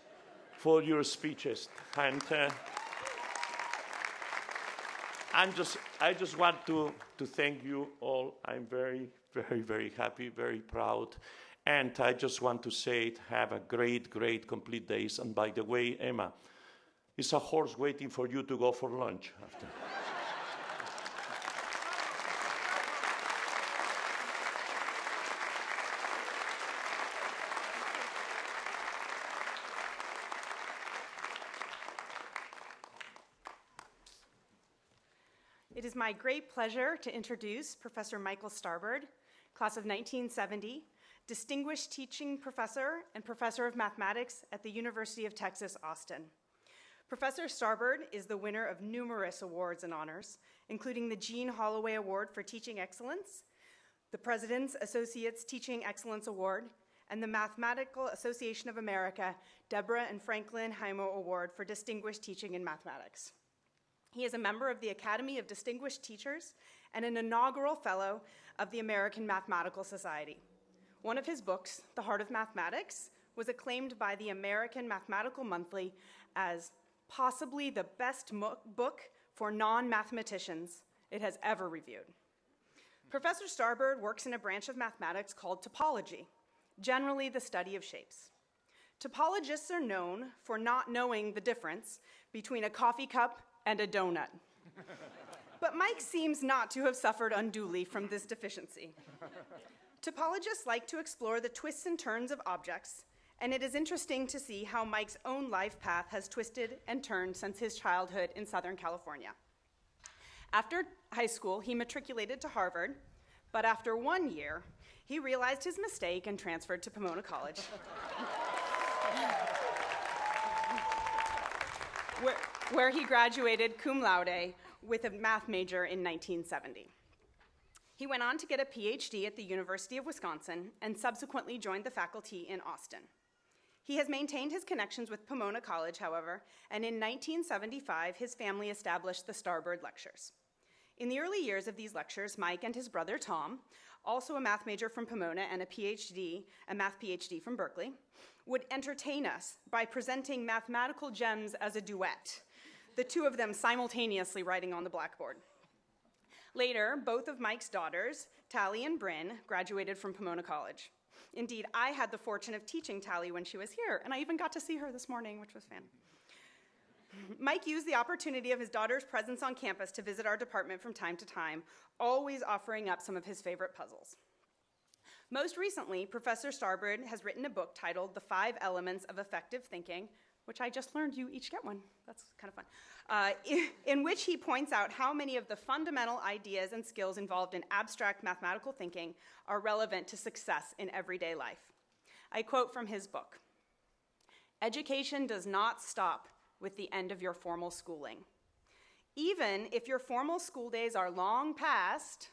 for your speeches. And I just want to thank you all. I'm very, very, very happy, very proud. And I just want to say it, have a great, great complete days. And by the way, Emma, is a horse waiting for you to go for lunch after. It is my great pleasure to introduce Professor Michael Starbird, class of 1970, distinguished teaching professor and professor of mathematics at the University of Texas, Austin. Professor Starbird is the winner of numerous awards and honors, including the Jean Holloway Award for Teaching Excellence, the President's Associates Teaching Excellence Award, and the Mathematical Association of America Deborah and Franklin Hymo Award for Distinguished Teaching in Mathematics. He is a member of the Academy of Distinguished Teachers and an inaugural fellow of the American Mathematical Society. One of his books, The Heart of Mathematics, was acclaimed by the American Mathematical Monthly as possibly the best book for non-mathematicians it has ever reviewed. Professor Starbird works in a branch of mathematics called topology, generally the study of shapes. Topologists are known for not knowing the difference between a coffee cup and a donut. But Mike seems not to have suffered unduly from this deficiency. Topologists like to explore the twists and turns of objects, and it is interesting to see how Mike's own life path has twisted and turned since his childhood in Southern California. After high school, he matriculated to Harvard, but after 1 year, he realized his mistake and transferred to Pomona College, where he graduated cum laude with a math major in 1970. He went on to get a PhD at the University of Wisconsin and subsequently joined the faculty in Austin. He has maintained his connections with Pomona College, however, and in 1975, his family established the Starbird Lectures. In the early years of these lectures, Mike and his brother Tom, also a math major from Pomona and a math PhD from Berkeley, would entertain us by presenting mathematical gems as a duet, the two of them simultaneously writing on the blackboard. Later, both of Mike's daughters, Tally and Bryn, graduated from Pomona College. Indeed, I had the fortune of teaching Tally when she was here, and I even got to see her this morning, which was fun. Mike used the opportunity of his daughter's presence on campus to visit our department from time to time, always offering up some of his favorite puzzles. Most recently, Professor Starbird has written a book titled The 5 Elements of Effective Thinking, which I just learned you each get one. That's kind of fun. In which he points out how many of the fundamental ideas and skills involved in abstract mathematical thinking are relevant to success in everyday life. I quote from his book, "Education does not stop with the end of your formal schooling. Even if your formal school days are long past,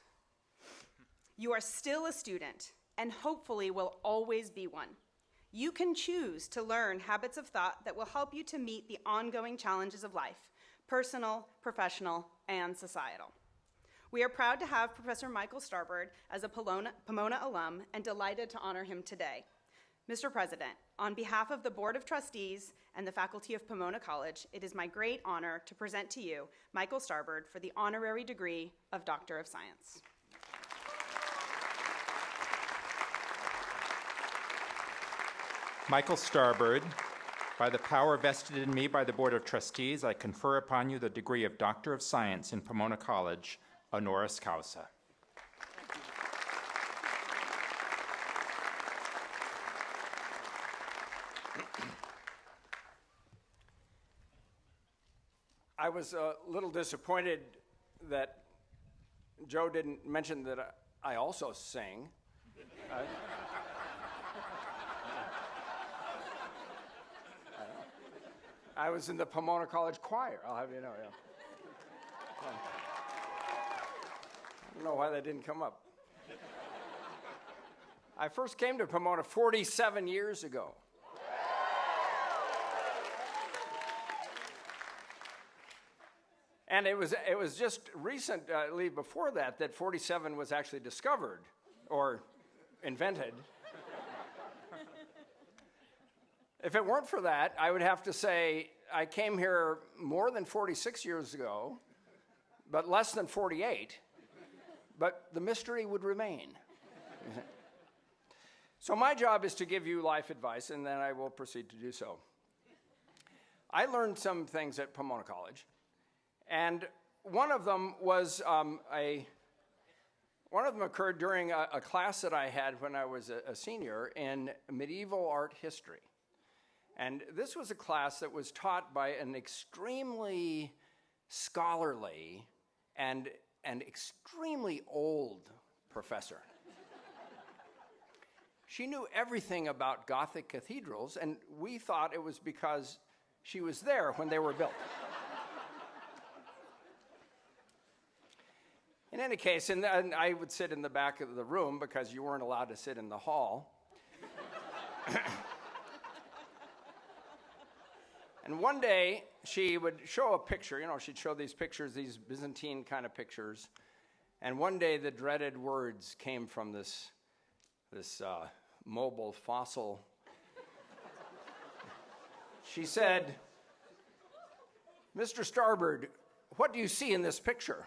you are still a student and hopefully will always be one. You can choose to learn habits of thought that will help you to meet the ongoing challenges of life, personal, professional, and societal. We are proud to have Professor Michael Starbird as a Pomona alum and delighted to honor him today. Mr. President, on behalf of the Board of Trustees and the faculty of Pomona College, it is my great honor to present to you Michael Starbird for the honorary degree of Doctor of Science. Michael Starbird, by the power vested in me by the Board of Trustees, I confer upon you the degree of Doctor of Science in Pomona College, honoris causa. I was a little disappointed that Joe didn't mention that I also sing. I was in the Pomona College choir, I'll have you know. Yeah. I don't know why that didn't come up. I first came to Pomona 47 years ago. And it was just recently before that 47 was actually discovered or invented. If it weren't for that, I would have to say I came here more than 46 years ago, but less than 48, but the mystery would remain. So my job is to give you life advice, and then I will proceed to do so. I learned some things at Pomona College. And one of them was one of them occurred during a class that I had when I was a senior in medieval art history. And this was a class that was taught by an extremely scholarly and extremely old professor. She knew everything about Gothic cathedrals, and we thought it was because she was there when they were built. In any case, and I would sit in the back of the room because you weren't allowed to sit in the hall. And one day, she would show a picture. You know, she'd show these pictures, these Byzantine kind of pictures. And one day, the dreaded words came from this mobile fossil. She said, "Mr. Starbird, what do you see in this picture?"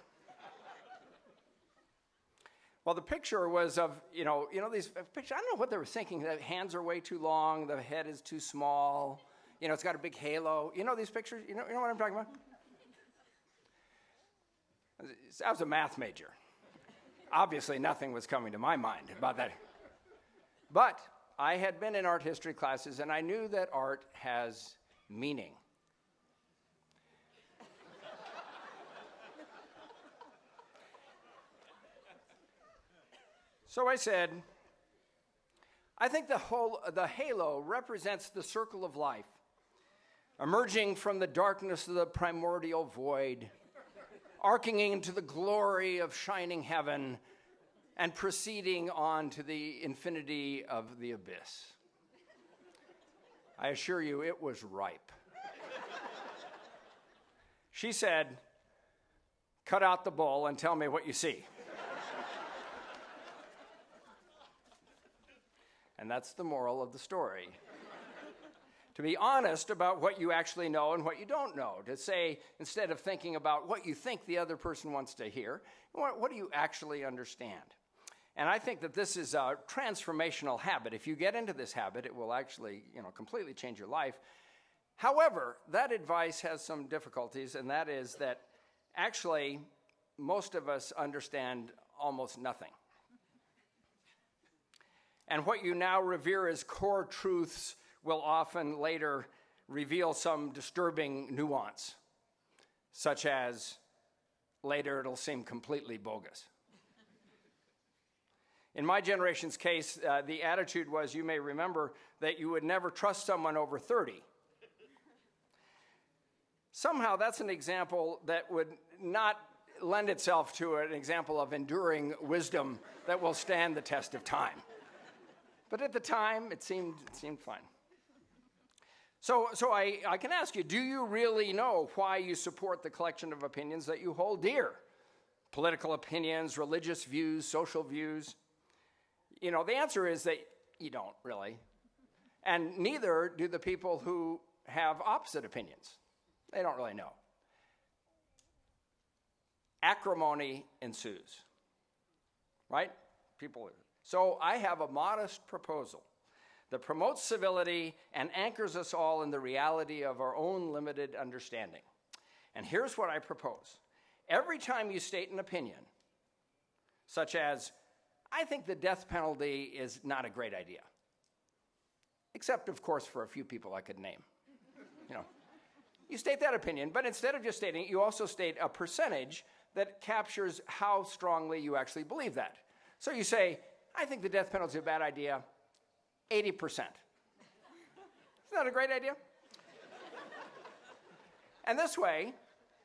Well, the picture was of, you know these pictures. I don't know what they were thinking. The hands are way too long. The head is too small. You know, it's got a big halo. You know these pictures? You know what I'm talking about? I was a math major. Obviously, nothing was coming to my mind about that. But I had been in art history classes, and I knew that art has meaning. So I said, I think the halo represents the circle of life, emerging from the darkness of the primordial void, arcing into the glory of shining heaven, and proceeding on to the infinity of the abyss. I assure you, it was ripe. She said, "Cut out the bull and tell me what you see." And that's the moral of the story. To be honest about what you actually know and what you don't know. To say, instead of thinking about what you think the other person wants to hear, what do you actually understand? And I think that this is a transformational habit. If you get into this habit, it will actually, completely change your life. However, that advice has some difficulties, and that is that actually most of us understand almost nothing. And what you now revere as core truths will often later reveal some disturbing nuance, such as later it'll seem completely bogus. In my generation's case, the attitude was, you may remember, that you would never trust someone over 30. Somehow that's an example that would not lend itself to an example of enduring wisdom that will stand the test of time. But at the time, it seemed fine. So I can ask you, do you really know why you support the collection of opinions that you hold dear? Political opinions, religious views, social views? You know, the answer is that you don't really. And neither do the people who have opposite opinions. They don't really know. Acrimony ensues, right? So I have a modest proposal that promotes civility and anchors us all in the reality of our own limited understanding. And here's what I propose. Every time you state an opinion, such as, I think the death penalty is not a great idea, except, of course, for a few people I could name. You know, you state that opinion, but instead of just stating it, you also state a percentage that captures how strongly you actually believe that. So you say, I think the death penalty is a bad idea, 80%. Isn't that a great idea? And this way,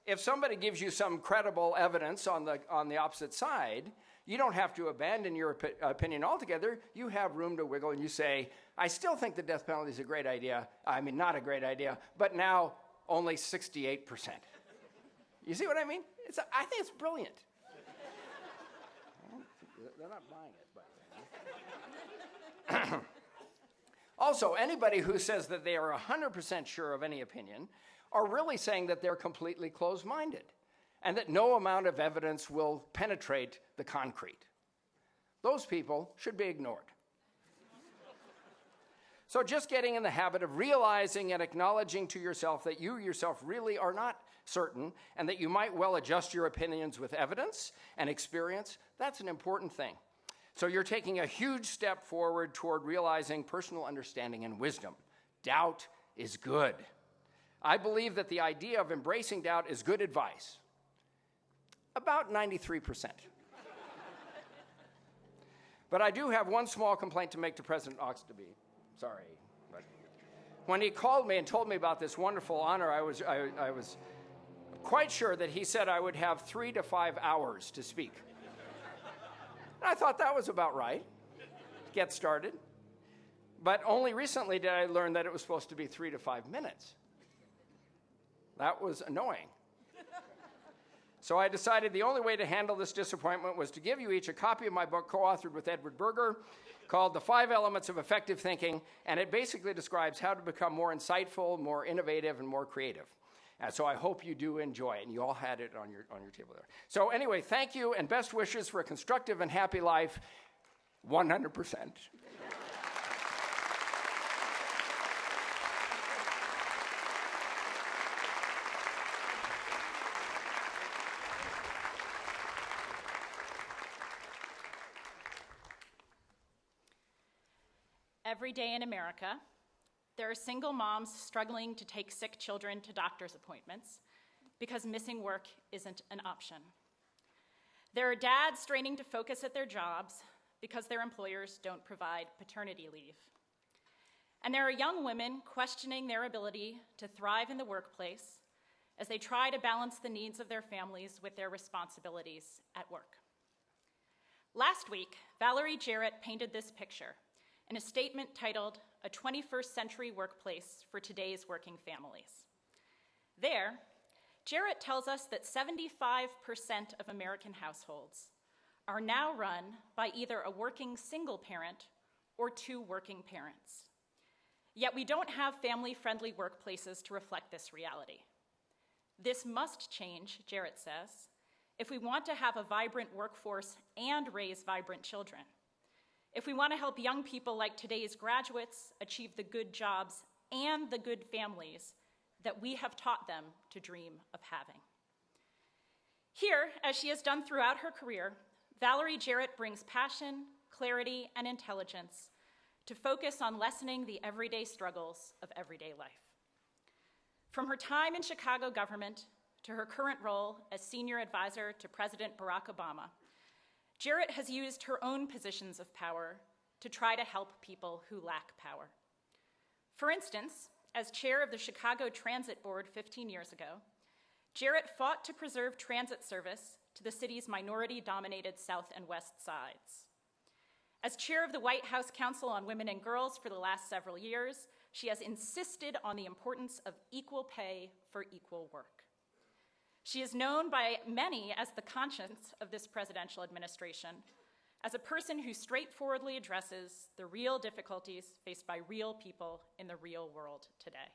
if somebody gives you some credible evidence on the opposite side, you don't have to abandon your opinion altogether. You have room to wiggle, and you say, I still think the death penalty is a great idea. I mean, not a great idea, but now only 68%. You see what I mean? I think it's brilliant. They're not buying it, but... Also, anybody who says that they are 100% sure of any opinion are really saying that they're completely closed-minded and that no amount of evidence will penetrate the concrete. Those people should be ignored. So just getting in the habit of realizing and acknowledging to yourself that you yourself really are not certain and that you might well adjust your opinions with evidence and experience, that's an important thing. So you're taking a huge step forward toward realizing personal understanding and wisdom. Doubt is good. I believe that the idea of embracing doubt is good advice. About 93%. But I do have one small complaint to make to President Oxtoby. Sorry. But when he called me and told me about this wonderful honor, I was quite sure that he said I would have 3 to 5 hours to speak. I thought that was about right to get started. But only recently did I learn that it was supposed to be 3 to 5 minutes. That was annoying. So I decided the only way to handle this disappointment was to give you each a copy of my book co-authored with Edward Berger called The 5 Elements of Effective Thinking, and it basically describes how to become more insightful, more innovative, and more creative. And so I hope you do enjoy it, and you all had it on your table there. So anyway, thank you, and best wishes for a constructive and happy life, 100%. Every day in America, there are single moms struggling to take sick children to doctor's appointments because missing work isn't an option. There are dads straining to focus at their jobs because their employers don't provide paternity leave. And there are young women questioning their ability to thrive in the workplace as they try to balance the needs of their families with their responsibilities at work. Last week, Valerie Jarrett painted this picture in a statement titled, A 21st Century Workplace for Today's Working Families. There, Jarrett tells us that 75% of American households are now run by either a working single parent or 2 working parents. Yet we don't have family-friendly workplaces to reflect this reality. This must change, Jarrett says, if we want to have a vibrant workforce and raise vibrant children. If we want to help young people like today's graduates achieve the good jobs and the good families that we have taught them to dream of having. Here, as she has done throughout her career, Valerie Jarrett brings passion, clarity, and intelligence to focus on lessening the everyday struggles of everyday life. From her time in Chicago government to her current role as senior advisor to President Barack Obama, Jarrett has used her own positions of power to try to help people who lack power. For instance, as chair of the Chicago Transit Board 15 years ago, Jarrett fought to preserve transit service to the city's minority-dominated south and west sides. As chair of the White House Council on Women and Girls for the last several years, she has insisted on the importance of equal pay for equal work. She is known by many as the conscience of this presidential administration, as a person who straightforwardly addresses the real difficulties faced by real people in the real world today.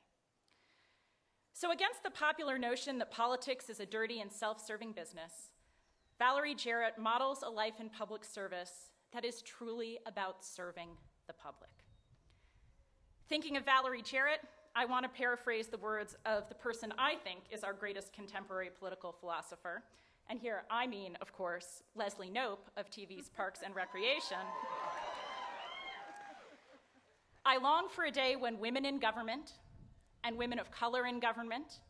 So against the popular notion that politics is a dirty and self-serving business, Valerie Jarrett models a life in public service that is truly about serving the public. Thinking of Valerie Jarrett, I want to paraphrase the words of the person I think is our greatest contemporary political philosopher. And here I mean, of course, Leslie Knope of TV's Parks and Recreation. I long for a day when women in government and women of color in government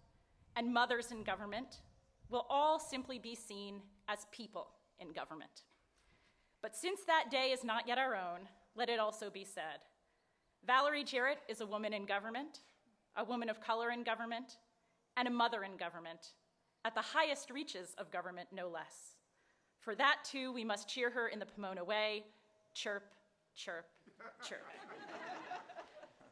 and mothers in government will all simply be seen as people in government. But since that day is not yet our own, let it also be said, Valerie Jarrett is a woman in government, a woman of color in government, and a mother in government, at the highest reaches of government, no less. For that, too, we must cheer her in the Pomona way, chirp, chirp, chirp.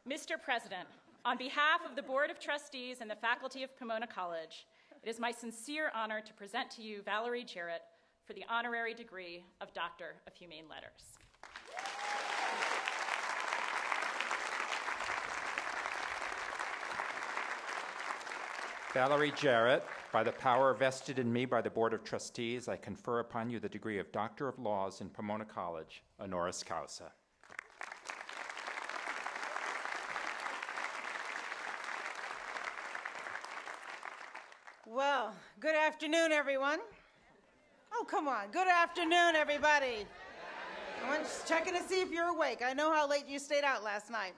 Mr. President, on behalf of the Board of Trustees and the faculty of Pomona College, it is my sincere honor to present to you Valerie Jarrett for the honorary degree of Doctor of Humane Letters. Valerie Jarrett, by the power vested in me by the Board of Trustees, I confer upon you the degree of Doctor of Laws in Pomona College, honoris causa. Well, good afternoon, everyone. Oh, come on. Good afternoon, everybody. I'm just checking to see if you're awake. I know how late you stayed out last night.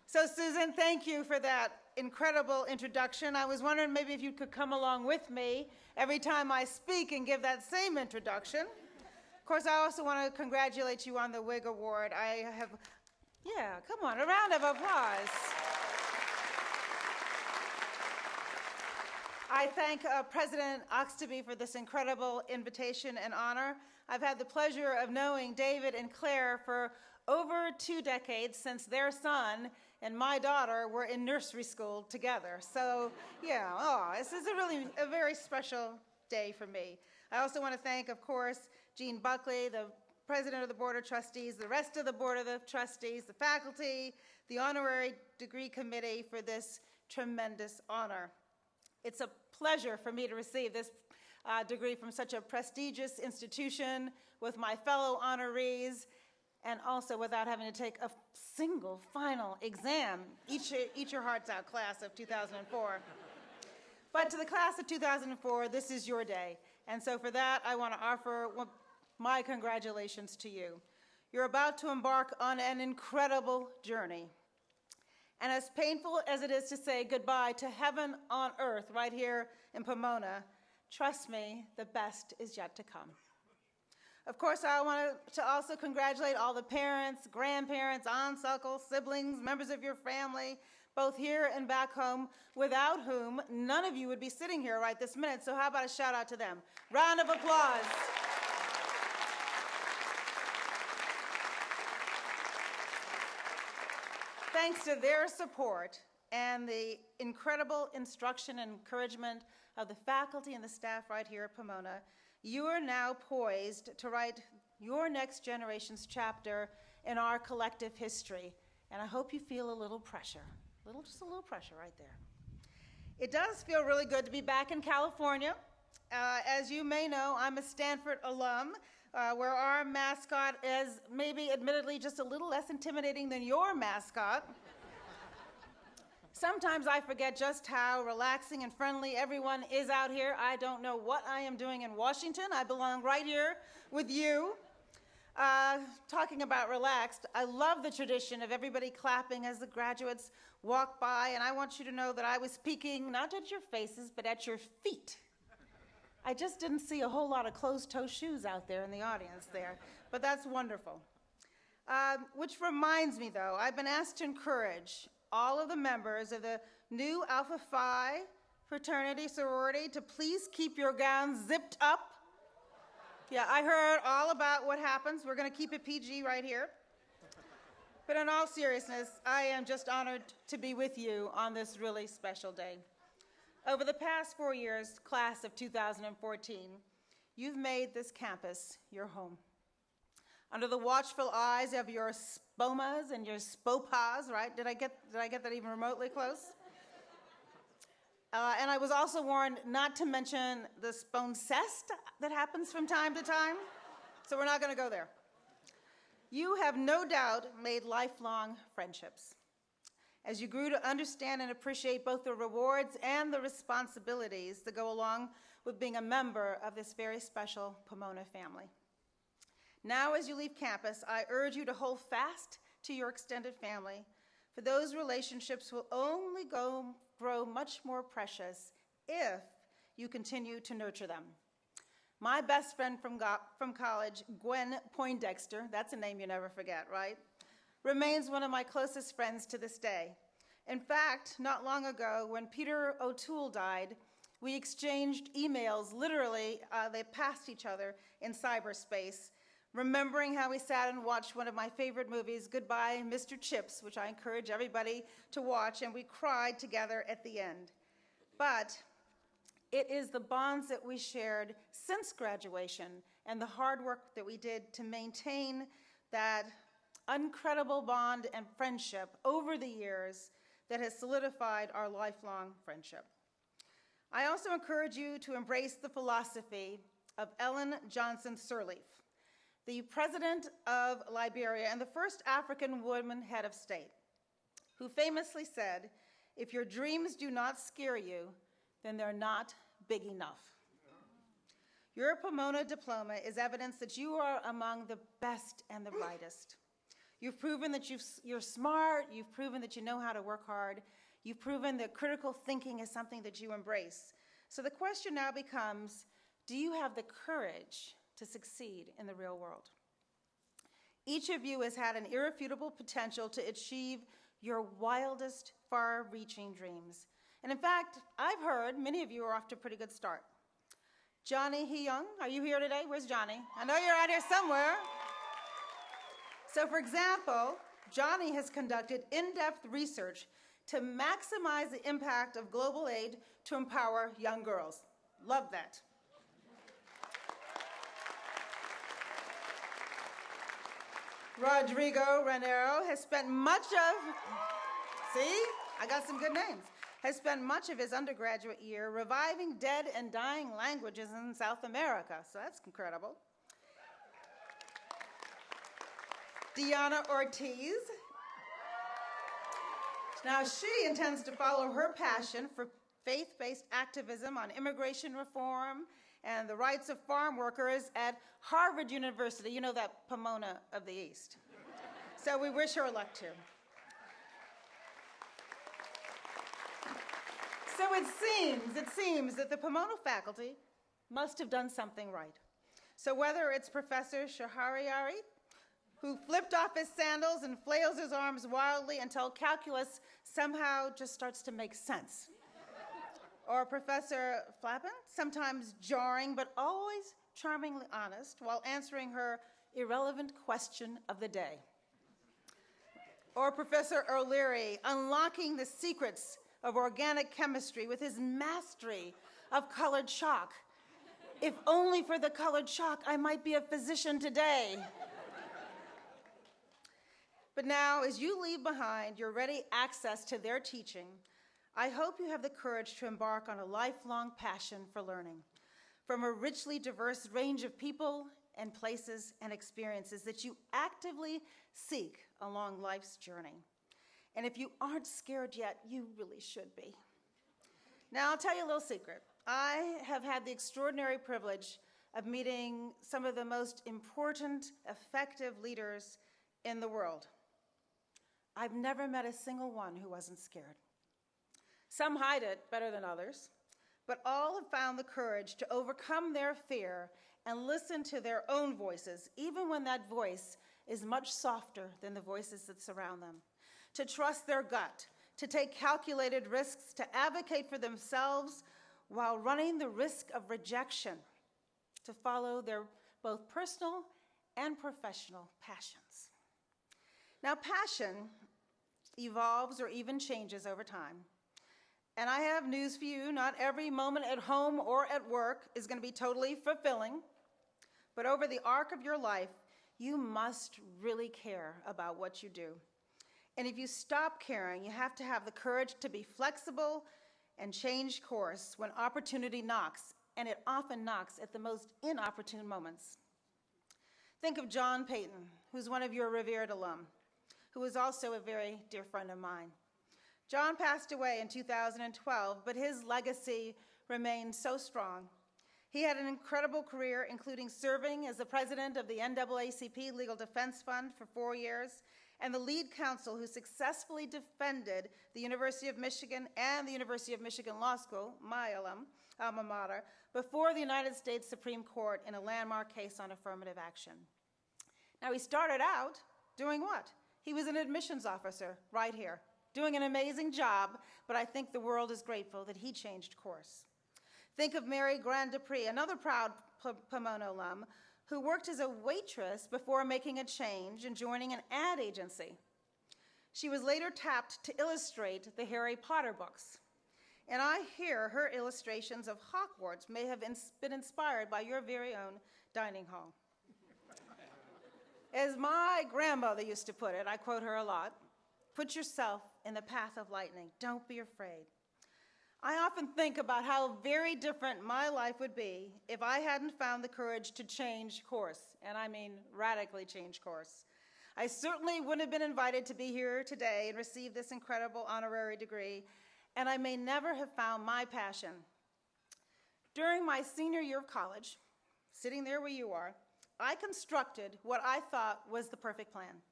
So, Susan, thank you for that incredible introduction. I was wondering maybe if you could come along with me every time I speak and give that same introduction. Of course, I also want to congratulate you on the WIG Award. Yeah, come on, a round of applause. I thank President Oxtoby for this incredible invitation and honor. I've had the pleasure of knowing David and Claire for over 2 decades, since their son and my daughter were in nursery school together. So, yeah, this is a very special day for me. I also want to thank, of course, Jean Buckley, the president of the Board of Trustees, the rest of the Board of the Trustees, the faculty, the Honorary Degree Committee for this tremendous honor. It's a pleasure for me to receive this degree from such a prestigious institution with my fellow honorees, and also without having to take a single final exam, eat your hearts out, class of 2004. But to the class of 2004, this is your day. And so for that, I want to offer my congratulations to you. You're about to embark on an incredible journey. And as painful as it is to say goodbye to heaven on earth right here in Pomona, trust me, the best is yet to come. Of course, I want to also congratulate all the parents, grandparents, aunts, uncles, siblings, members of your family, both here and back home, without whom none of you would be sitting here right this minute. So how about a shout out to them? Round of applause. Thanks to their support and the incredible instruction and encouragement of the faculty and the staff right here at Pomona, you are now poised to write your next generation's chapter in our collective history. And I hope you feel a little pressure, just a little pressure right there. It does feel really good to be back in California. As you may know, I'm a Stanford alum, where our mascot is maybe admittedly just a little less intimidating than your mascot. Sometimes I forget just how relaxing and friendly everyone is out here. I don't know what I am doing in Washington. I belong right here with you. Talking about relaxed, I love the tradition of everybody clapping as the graduates walk by, and I want you to know that I was peeking not at your faces, but at your feet. I just didn't see a whole lot of closed-toe shoes out there in the audience there, but that's wonderful. Which reminds me, though, I've been asked to encourage all of the members of the new Alpha Phi fraternity sorority to please keep your gowns zipped up. Yeah, I heard all about what happens. We're going to keep it PG right here. But in all seriousness, I am just honored to be with you on this really special day. Over the past 4 years, class of 2014, you've made this campus your home. Under the watchful eyes of your spomas and your spopas, right? Did I get that even remotely close? And I was also warned not to mention the sponcest that happens from time to time, so we're not going to go there. You have no doubt made lifelong friendships. As you grew to understand and appreciate both the rewards and the responsibilities that go along with being a member of this very special Pomona family. Now, as you leave campus, I urge you to hold fast to your extended family, for those relationships will only grow much more precious if you continue to nurture them. My best friend from college, Gwen Poindexter, that's a name you never forget, right? Remains one of my closest friends to this day. In fact, not long ago, when Peter O'Toole died, we exchanged emails, literally, they passed each other in cyberspace, remembering how we sat and watched one of my favorite movies, Goodbye, Mr. Chips, which I encourage everybody to watch, and we cried together at the end. But it is the bonds that we shared since graduation and the hard work that we did to maintain that incredible bond and friendship over the years that has solidified our lifelong friendship. I also encourage you to embrace the philosophy of Ellen Johnson Sirleaf, the president of Liberia and the first African woman head of state, who famously said, "If your dreams do not scare you, then they're not big enough." Your Pomona diploma is evidence that you are among the best and the brightest. You've proven that you're smart, you've proven that you know how to work hard, you've proven that critical thinking is something that you embrace. So the question now becomes, do you have the courage to succeed in the real world? Each of you has had an irrefutable potential to achieve your wildest, far-reaching dreams. And in fact, I've heard many of you are off to a pretty good start. Johnny Heyoung, are you here today? Where's Johnny? I know you're out here somewhere. So for example, Johnny has conducted in-depth research to maximize the impact of global aid to empower young girls. Love that. Rodrigo Ranero has spent much of, see, I got some good names, has spent much of his undergraduate year reviving dead and dying languages in South America, so that's incredible. Diana Ortiz. Now, she intends to follow her passion for faith-based activism on immigration reform and the rights of farm workers at Harvard University, you know, that Pomona of the East. So we wish her luck, too. So it seems that the Pomona faculty must have done something right. So whether it's Professor Shahariari, who flipped off his sandals and flails his arms wildly until calculus somehow just starts to make sense, or Professor Flappen, sometimes jarring but always charmingly honest while answering her irrelevant question of the day, or Professor O'Leary, unlocking the secrets of organic chemistry with his mastery of colored chalk. If only for the colored chalk, I might be a physician today. But now, as you leave behind your ready access to their teaching, I hope you have the courage to embark on a lifelong passion for learning from a richly diverse range of people and places and experiences that you actively seek along life's journey. And if you aren't scared yet, you really should be. Now, I'll tell you a little secret. I have had the extraordinary privilege of meeting some of the most important, effective leaders in the world. I've never met a single one who wasn't scared. Some hide it better than others, but all have found the courage to overcome their fear and listen to their own voices, even when that voice is much softer than the voices that surround them, to trust their gut, to take calculated risks, to advocate for themselves while running the risk of rejection, to follow their both personal and professional passions. Now, passion evolves or even changes over time. And I have news for you, not every moment at home or at work is going to be totally fulfilling, but over the arc of your life, you must really care about what you do. And if you stop caring, you have to have the courage to be flexible and change course when opportunity knocks, and it often knocks at the most inopportune moments. Think of John Payton, who's one of your revered alum, who is also a very dear friend of mine. John passed away in 2012, but his legacy remains so strong. He had an incredible career, including serving as the president of the NAACP Legal Defense Fund for 4 years, and the lead counsel who successfully defended the University of Michigan and the University of Michigan Law School, my alma mater, before the United States Supreme Court in a landmark case on affirmative action. Now, he started out doing what? He was an admissions officer right here, doing an amazing job, but I think the world is grateful that he changed course. Think of Mary Grand Dupree, another proud Pomona alum, who worked as a waitress before making a change and joining an ad agency. She was later tapped to illustrate the Harry Potter books. And I hear her illustrations of Hogwarts may have been inspired by your very own dining hall. As my grandmother used to put it, I quote her a lot, put yourself in the path of lightning. Don't be afraid. I often think about how very different my life would be if I hadn't found the courage to change course, and I mean radically change course. I certainly wouldn't have been invited to be here today and receive this incredible honorary degree, and I may never have found my passion. During my senior year of college, sitting there where you are, I constructed what I thought was the perfect plan.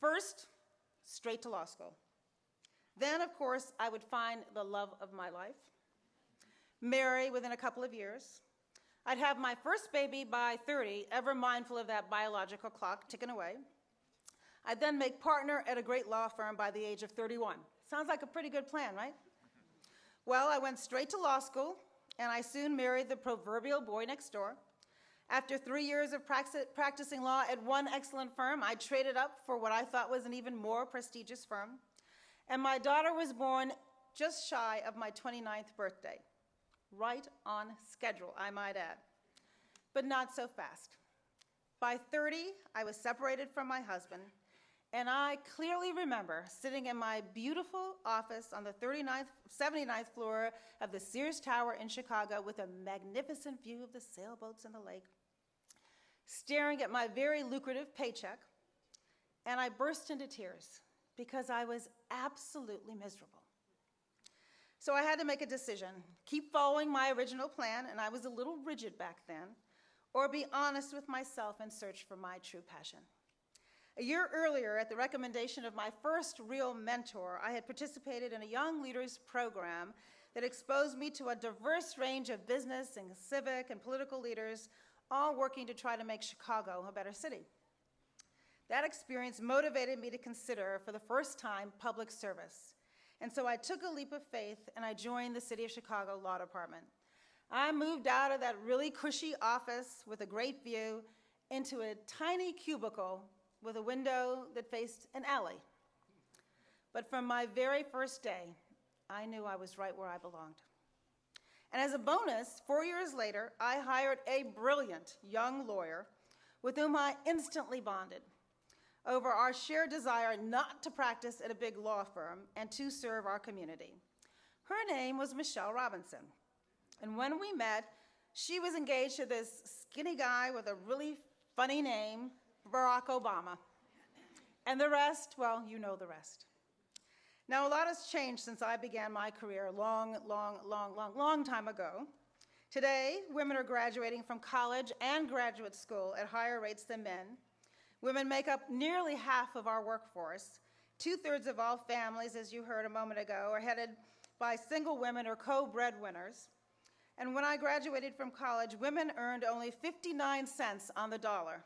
First, straight to law school. Then, of course, I would find the love of my life, marry within a couple of years. I'd have my first baby by 30, ever mindful of that biological clock ticking away. I'd then make partner at a great law firm by the age of 31. Sounds like a pretty good plan, right? Well, I went straight to law school, and I soon married the proverbial boy next door. After 3 years of practicing law at one excellent firm, I traded up for what I thought was an even more prestigious firm. And my daughter was born just shy of my 29th birthday. Right on schedule, I might add. But not so fast. By 30, I was separated from my husband, and I clearly remember sitting in my beautiful office on the 79th floor of the Sears Tower in Chicago with a magnificent view of the sailboats and the lake, staring at my very lucrative paycheck, and I burst into tears because I was absolutely miserable. So I had to make a decision, keep following my original plan, and I was a little rigid back then, or be honest with myself and search for my true passion. A year earlier, at the recommendation of my first real mentor, I had participated in a young leaders program that exposed me to a diverse range of business and civic and political leaders, all working to try to make Chicago a better city. That experience motivated me to consider, for the first time, public service. And so I took a leap of faith and I joined the City of Chicago Law Department. I moved out of that really cushy office with a great view into a tiny cubicle with a window that faced an alley. But from my very first day, I knew I was right where I belonged. And as a bonus, 4 years later, I hired a brilliant young lawyer with whom I instantly bonded over our shared desire not to practice at a big law firm and to serve our community. Her name was Michelle Robinson. And when we met, she was engaged to this skinny guy with a really funny name, Barack Obama. And the rest, well, you know the rest. Now, a lot has changed since I began my career long time ago. Today, women are graduating from college and graduate school at higher rates than men. Women make up nearly half of our workforce. 2/3 of all families, as you heard a moment ago, are headed by single women or co-breadwinners. And when I graduated from college, women earned only 59 cents on the dollar.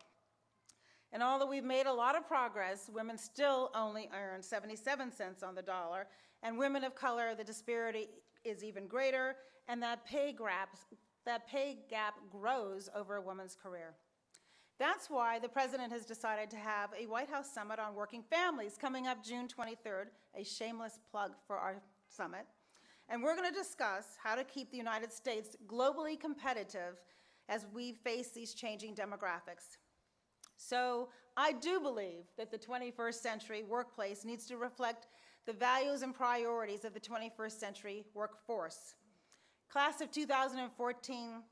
And although we've made a lot of progress, women still only earn 77 cents on the dollar. And women of color, the disparity is even greater, and that pay gap grows over a woman's career. That's why the President has decided to have a White House Summit on Working Families coming up June 23rd, a shameless plug for our summit. And we're going to discuss how to keep the United States globally competitive as we face these changing demographics. So I do believe that the 21st century workplace needs to reflect the values and priorities of the 21st century workforce. Class of 2014,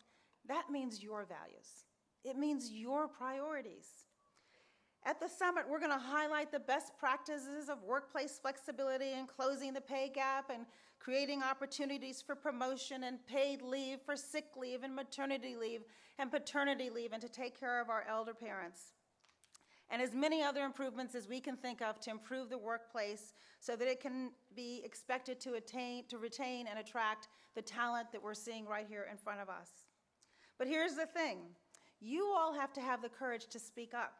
that means your values. It means your priorities. At the summit, we're going to highlight the best practices of workplace flexibility and closing the pay gap and creating opportunities for promotion and paid leave for sick leave and maternity leave and paternity leave and to take care of our elder parents. And as many other improvements as we can think of to improve the workplace so that it can be expected to retain and attract the talent that we're seeing right here in front of us. But here's the thing. You all have to have the courage to speak up.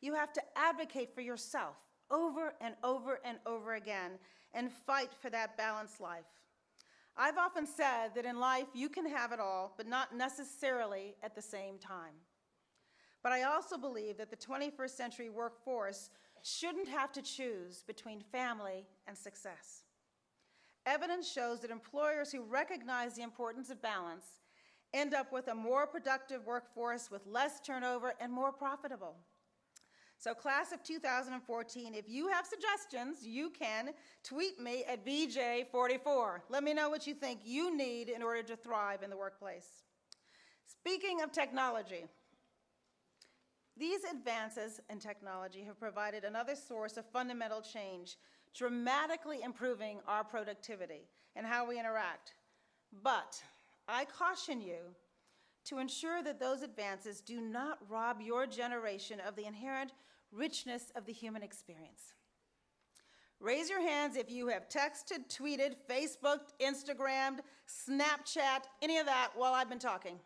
You have to advocate for yourself over and over and over again and fight for that balanced life. I've often said that in life you can have it all, but not necessarily at the same time. But I also believe that the 21st century workforce shouldn't have to choose between family and success. Evidence shows that employers who recognize the importance of balance end up with a more productive workforce with less turnover and more profitable. So class of 2014, if you have suggestions, you can tweet me at VJ44. Let me know what you think you need in order to thrive in the workplace. Speaking of technology, these advances in technology have provided another source of fundamental change, dramatically improving our productivity and how we interact. But I caution you to ensure that those advances do not rob your generation of the inherent richness of the human experience. Raise your hands if you have texted, tweeted, Facebooked, Instagrammed, Snapchat, any of that while I've been talking.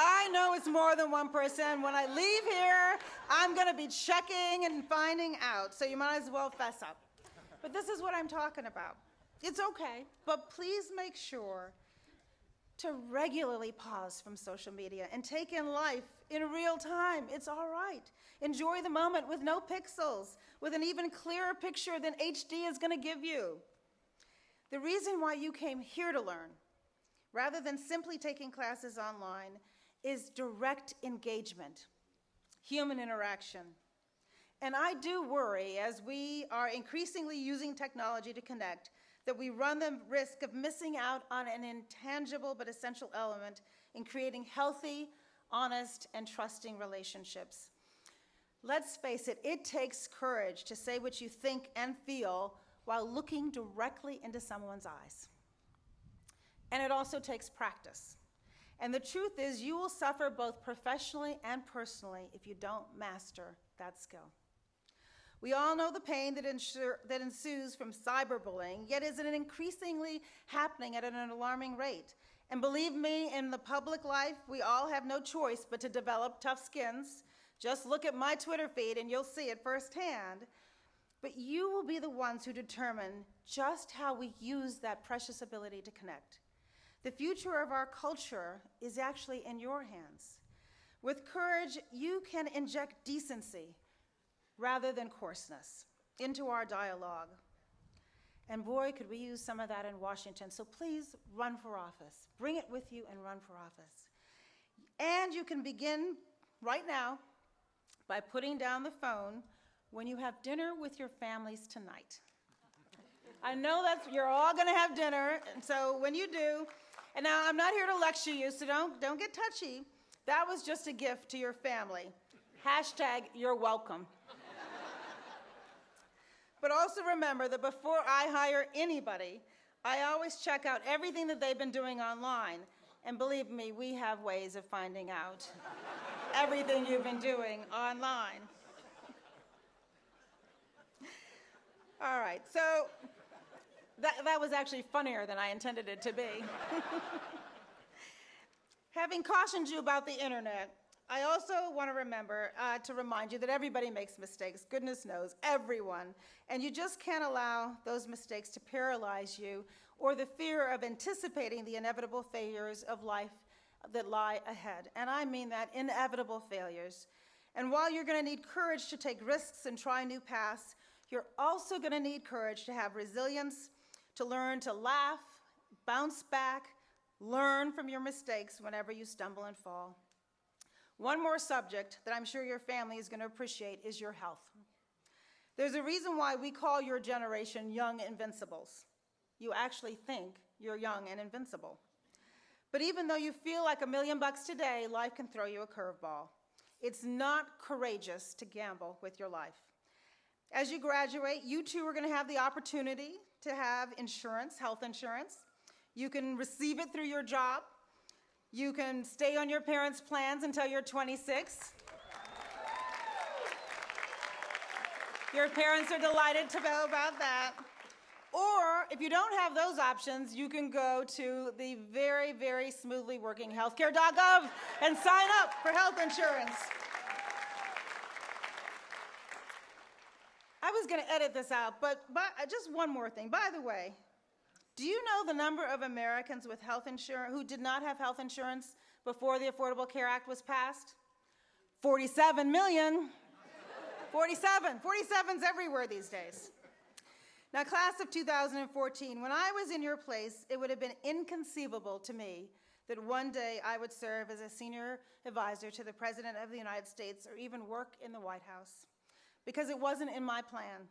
I know it's more than one person. When I leave here, I'm going to be checking and finding out, so you might as well fess up. But this is what I'm talking about. It's okay, but please make sure to regularly pause from social media and take in life in real time. It's all right. Enjoy the moment with no pixels, with an even clearer picture than HD is going to give you. The reason why you came here to learn, rather than simply taking classes online, is direct engagement, human interaction. And I do worry, as we are increasingly using technology to connect, that we run the risk of missing out on an intangible but essential element in creating healthy, honest, and trusting relationships. Let's face it, it takes courage to say what you think and feel while looking directly into someone's eyes. And it also takes practice. And the truth is, you will suffer both professionally and personally if you don't master that skill. We all know the pain that ensues from cyberbullying, yet is it increasingly happening at an alarming rate. And believe me, in the public life, we all have no choice but to develop tough skins. Just look at my Twitter feed and you'll see it firsthand. But you will be the ones who determine just how we use that precious ability to connect. The future of our culture is actually in your hands. With courage, you can inject decency rather than coarseness into our dialogue. And boy, could we use some of that in Washington. So please run for office. Bring it with you and run for office. And you can begin right now by putting down the phone when you have dinner with your families tonight. I know that you're all going to have dinner, and so when you do, and now I'm not here to lecture you, so don't get touchy. That was just a gift to your family. Hashtag you're welcome. But also remember that before I hire anybody, I always check out everything that they've been doing online. And believe me, we have ways of finding out everything you've been doing online. All right, so that was actually funnier than I intended it to be. Having cautioned you about the internet, I also want to remind you that everybody makes mistakes. Goodness knows, everyone. And you just can't allow those mistakes to paralyze you or the fear of anticipating the inevitable failures of life that lie ahead. And I mean that, inevitable failures. And while you're going to need courage to take risks and try new paths, you're also going to need courage to have resilience, to learn to laugh, bounce back, learn from your mistakes whenever you stumble and fall. One more subject that I'm sure your family is going to appreciate is your health. There's a reason why we call your generation young invincibles. You actually think you're young and invincible. But even though you feel like $1 million today, life can throw you a curveball. It's not courageous to gamble with your life. As you graduate, you too are going to have the opportunity to have insurance, health insurance. You can receive it through your job. You can stay on your parents' plans until you're 26. Your parents are delighted to know about that. Or if you don't have those options, you can go to the very, very smoothly working healthcare.gov and sign up for health insurance. I was going to edit this out, but just one more thing. By the way, do you know the number of Americans with health insurance who did not have health insurance before the Affordable Care Act was passed? 47 million. 47. 47's everywhere these days. Now, class of 2014, when I was in your place, it would have been inconceivable to me that one day I would serve as a senior advisor to the President of the United States or even work in the White House, because it wasn't in my plan.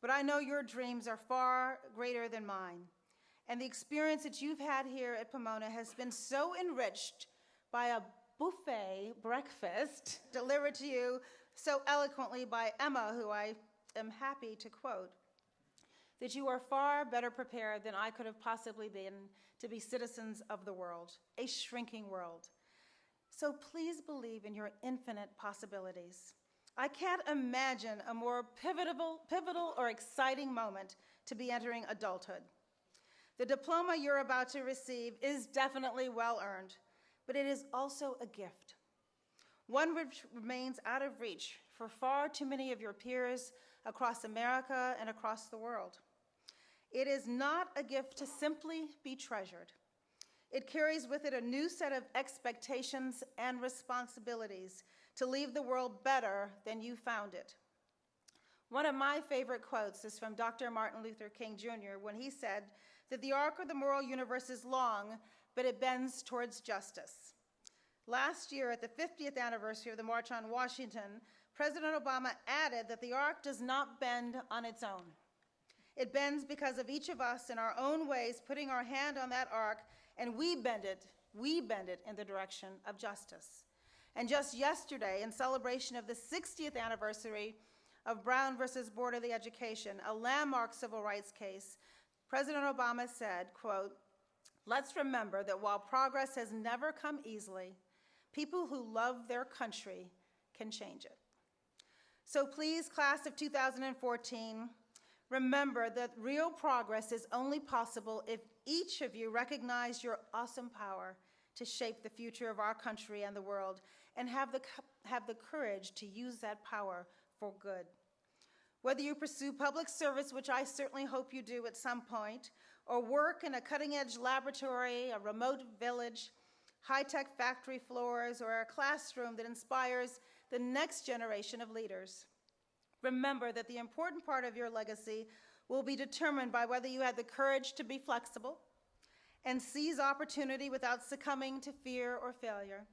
But I know your dreams are far greater than mine. And the experience that you've had here at Pomona has been so enriched by a buffet breakfast delivered to you so eloquently by Emma, who I am happy to quote, that you are far better prepared than I could have possibly been to be citizens of the world, a shrinking world. So please believe in your infinite possibilities. I can't imagine a more pivotal or exciting moment to be entering adulthood. The diploma you're about to receive is definitely well earned, but it is also a gift, one which remains out of reach for far too many of your peers across America and across the world. It is not a gift to simply be treasured. It carries with it a new set of expectations and responsibilities to leave the world better than you found it. One of my favorite quotes is from Dr. Martin Luther King Jr. when he said that the arc of the moral universe is long, but it bends towards justice. Last year, at the 50th anniversary of the March on Washington, President Obama added that the arc does not bend on its own. It bends because of each of us in our own ways putting our hand on that arc, and we bend it in the direction of justice. And just yesterday, in celebration of the 60th anniversary of Brown versus Board of the Education, a landmark civil rights case, President Obama said, quote, "Let's remember that while progress has never come easily, people who love their country can change it." So please, class of 2014, remember that real progress is only possible if each of you recognize your awesome power to shape the future of our country and the world, and have the courage to use that power for good. Whether you pursue public service, which I certainly hope you do at some point, or work in a cutting-edge laboratory, a remote village, high-tech factory floors, or a classroom that inspires the next generation of leaders, remember that the important part of your legacy will be determined by whether you had the courage to be flexible and seize opportunity without succumbing to fear or failure.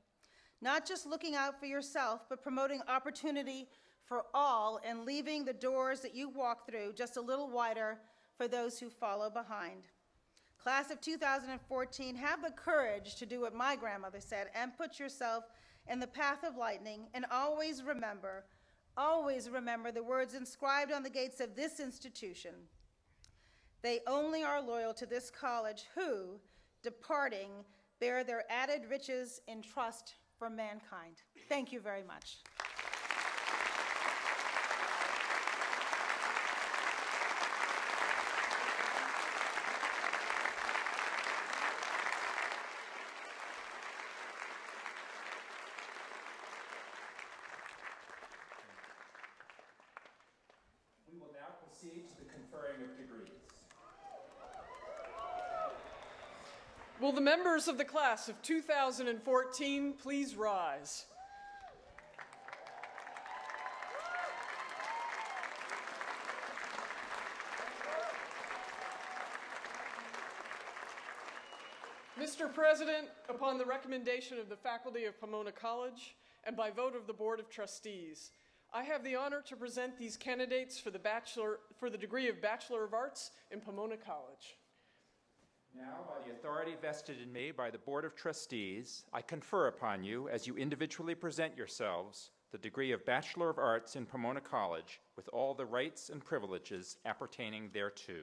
Not just looking out for yourself, but promoting opportunity for all and leaving the doors that you walk through just a little wider for those who follow behind. Class of 2014, have the courage to do what my grandmother said and put yourself in the path of lightning, and always remember the words inscribed on the gates of this institution. They only are loyal to this college who, departing, bear their added riches in trust for mankind. Thank you very much. We will now proceed to the conferring of degrees. Will the members of the class of 2014 please rise? Mr. President, upon the recommendation of the faculty of Pomona College and by vote of the Board of Trustees, I have the honor to present these candidates for the degree of Bachelor of Arts in Pomona College. Now, by the authority vested in me by the Board of Trustees, I confer upon you, as you individually present yourselves, the degree of Bachelor of Arts in Pomona College, with all the rights and privileges appertaining thereto.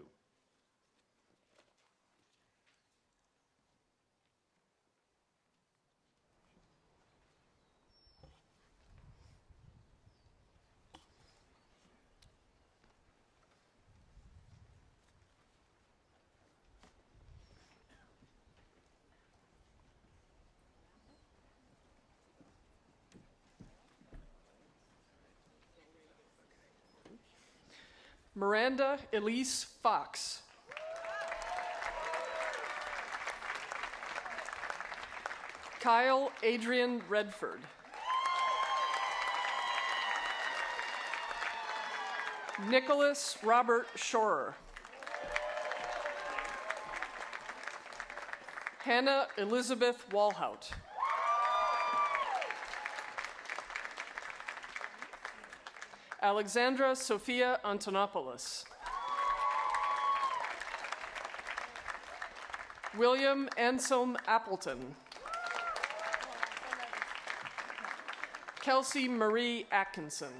Miranda Elise Fox. Kyle Adrian Redford. Nicholas Robert Shorer. Hannah Elizabeth Walhout. Alexandra Sophia Antonopoulos. William Anselm Appleton. Kelsey Marie Atkinson.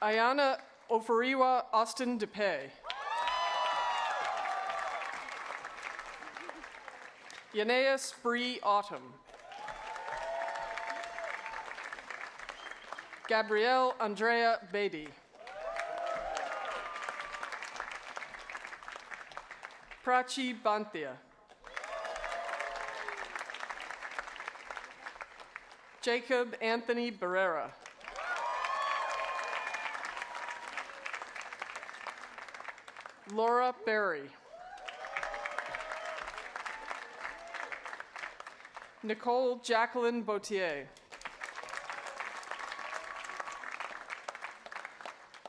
Ayana Oforiwa Austin DePay. Yeneas Bree Autumn. Gabrielle Andrea Beatty. Prachi Banthia. Jacob Anthony Barrera. Laura Berry. Nicole Jacqueline Bautier.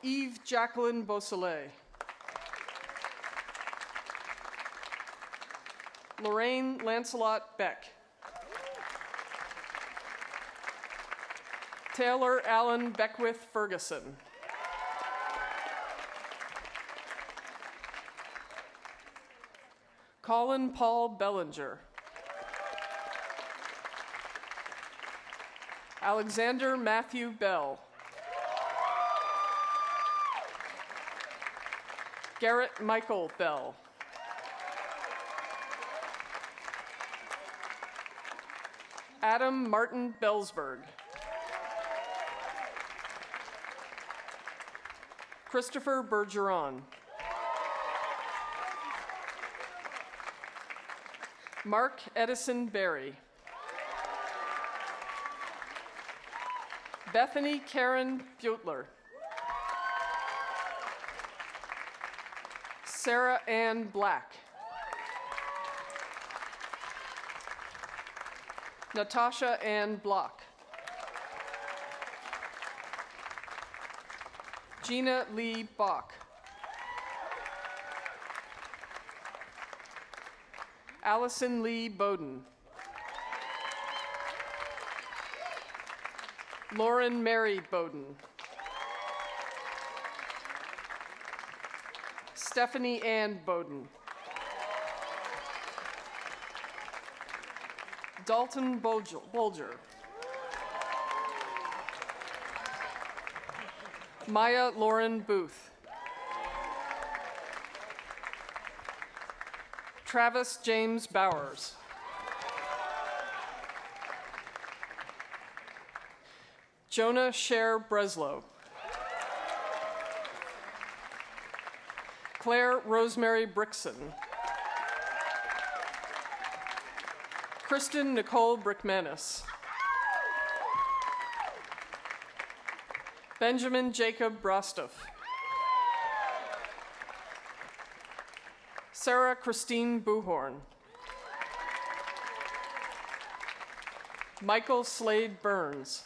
Eve Jacqueline Beausoleil. Lorraine Lancelot Beck. Taylor Allen Beckwith Ferguson. Colin Paul Bellinger. Alexander Matthew Bell. Garrett Michael Bell. Adam Martin Bellsberg. Christopher Bergeron. Mark Edison Berry. Bethany Karen Butler. Sarah Ann Black. Natasha Ann Block. Gina Lee Bach. Allison Lee Bowden. Lauren Mary Bowden. Stephanie Ann Bowden. Dalton Bolger. Maya Lauren Booth. Travis James Bowers. Jonah Cher Breslow. Claire Rosemary Brickson. Kristen Nicole Brickmanis. Benjamin Jacob Brostoff. Sarah Christine Buhorn. Michael Slade Burns.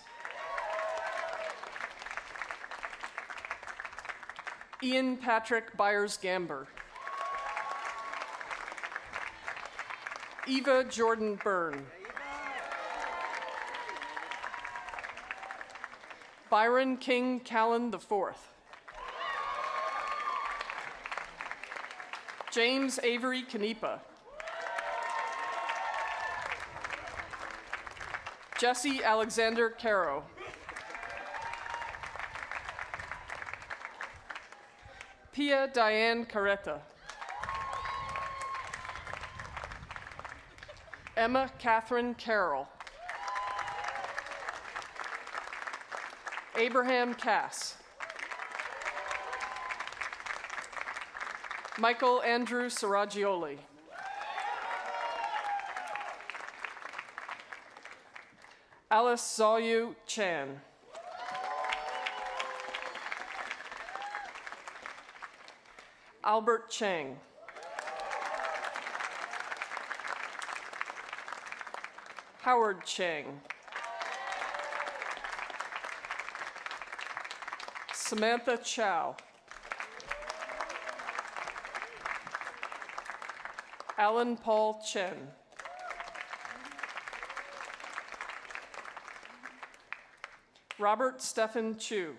Ian Patrick Byers-Gamber. Eva Jordan Byrne. Byron King Callan IV. James Avery Canepa. Jesse Alexander Caro. Pia Diane Carreta. Emma Catherine Carroll. Abraham Cass. Michael Andrew Saragioli. Alice Zayu Chan. Albert Chang. Howard Chang. Samantha Chow. Alan Paul Chen. Robert Stephen Chu.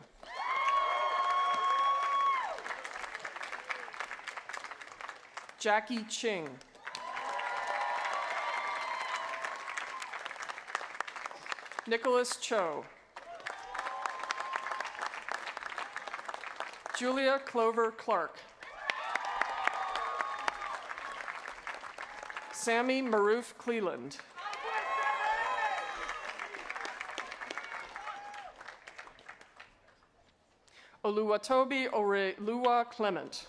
Jackie Ching. Nicholas Cho. Julia Clover Clark. Sammy Maroof Cleland. Oluwatobi Oreluwa Clement.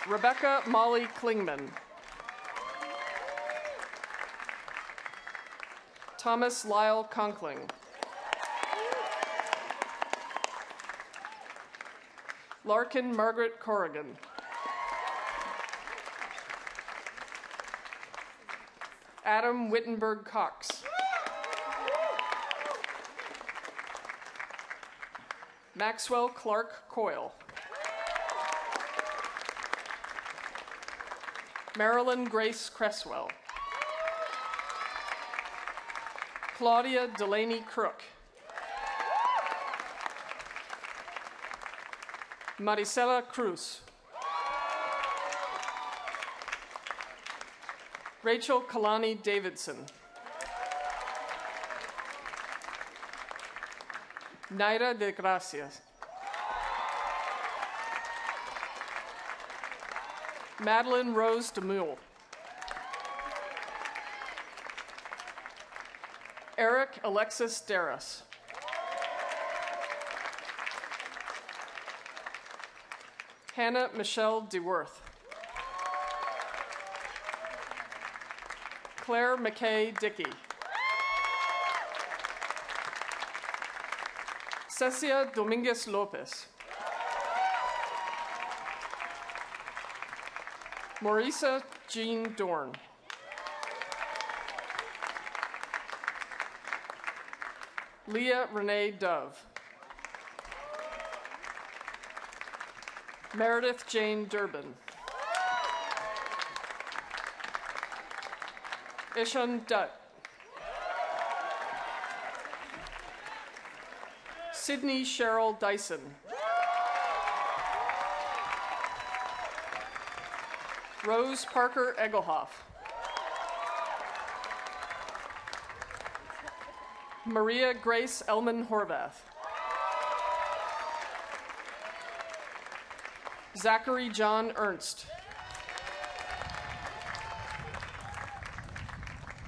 Rebecca Molly Klingman. Thomas Lyle Conkling. Larkin Margaret Corrigan. Adam Wittenberg Cox. Maxwell Clark Coyle. Marilyn Grace Cresswell. Claudia Delaney Crook. Maricela Cruz. Rachel Kalani Davidson. Naira de Gracias. Madeline Rose DeMule. Eric Alexis Darras. Hannah Michelle DeWorth. Claire McKay Dickey. Cecia Dominguez Lopez. Maurisa Jean Dorn. Leah Renee Dove. Meredith Jane Durbin. Ishan Dutt. Sydney Cheryl Dyson. Rose Parker Egelhoff. Maria Grace Elman Horvath. Zachary John Ernst.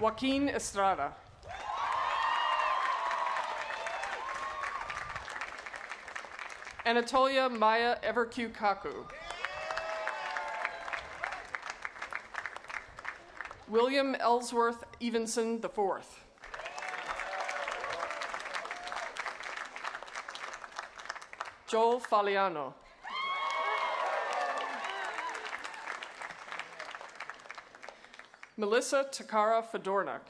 Joaquin Estrada. Anatolia Maya Everque Kaku. William Ellsworth Evenson IV. Joel Faliano. Melissa Takara Fedornik.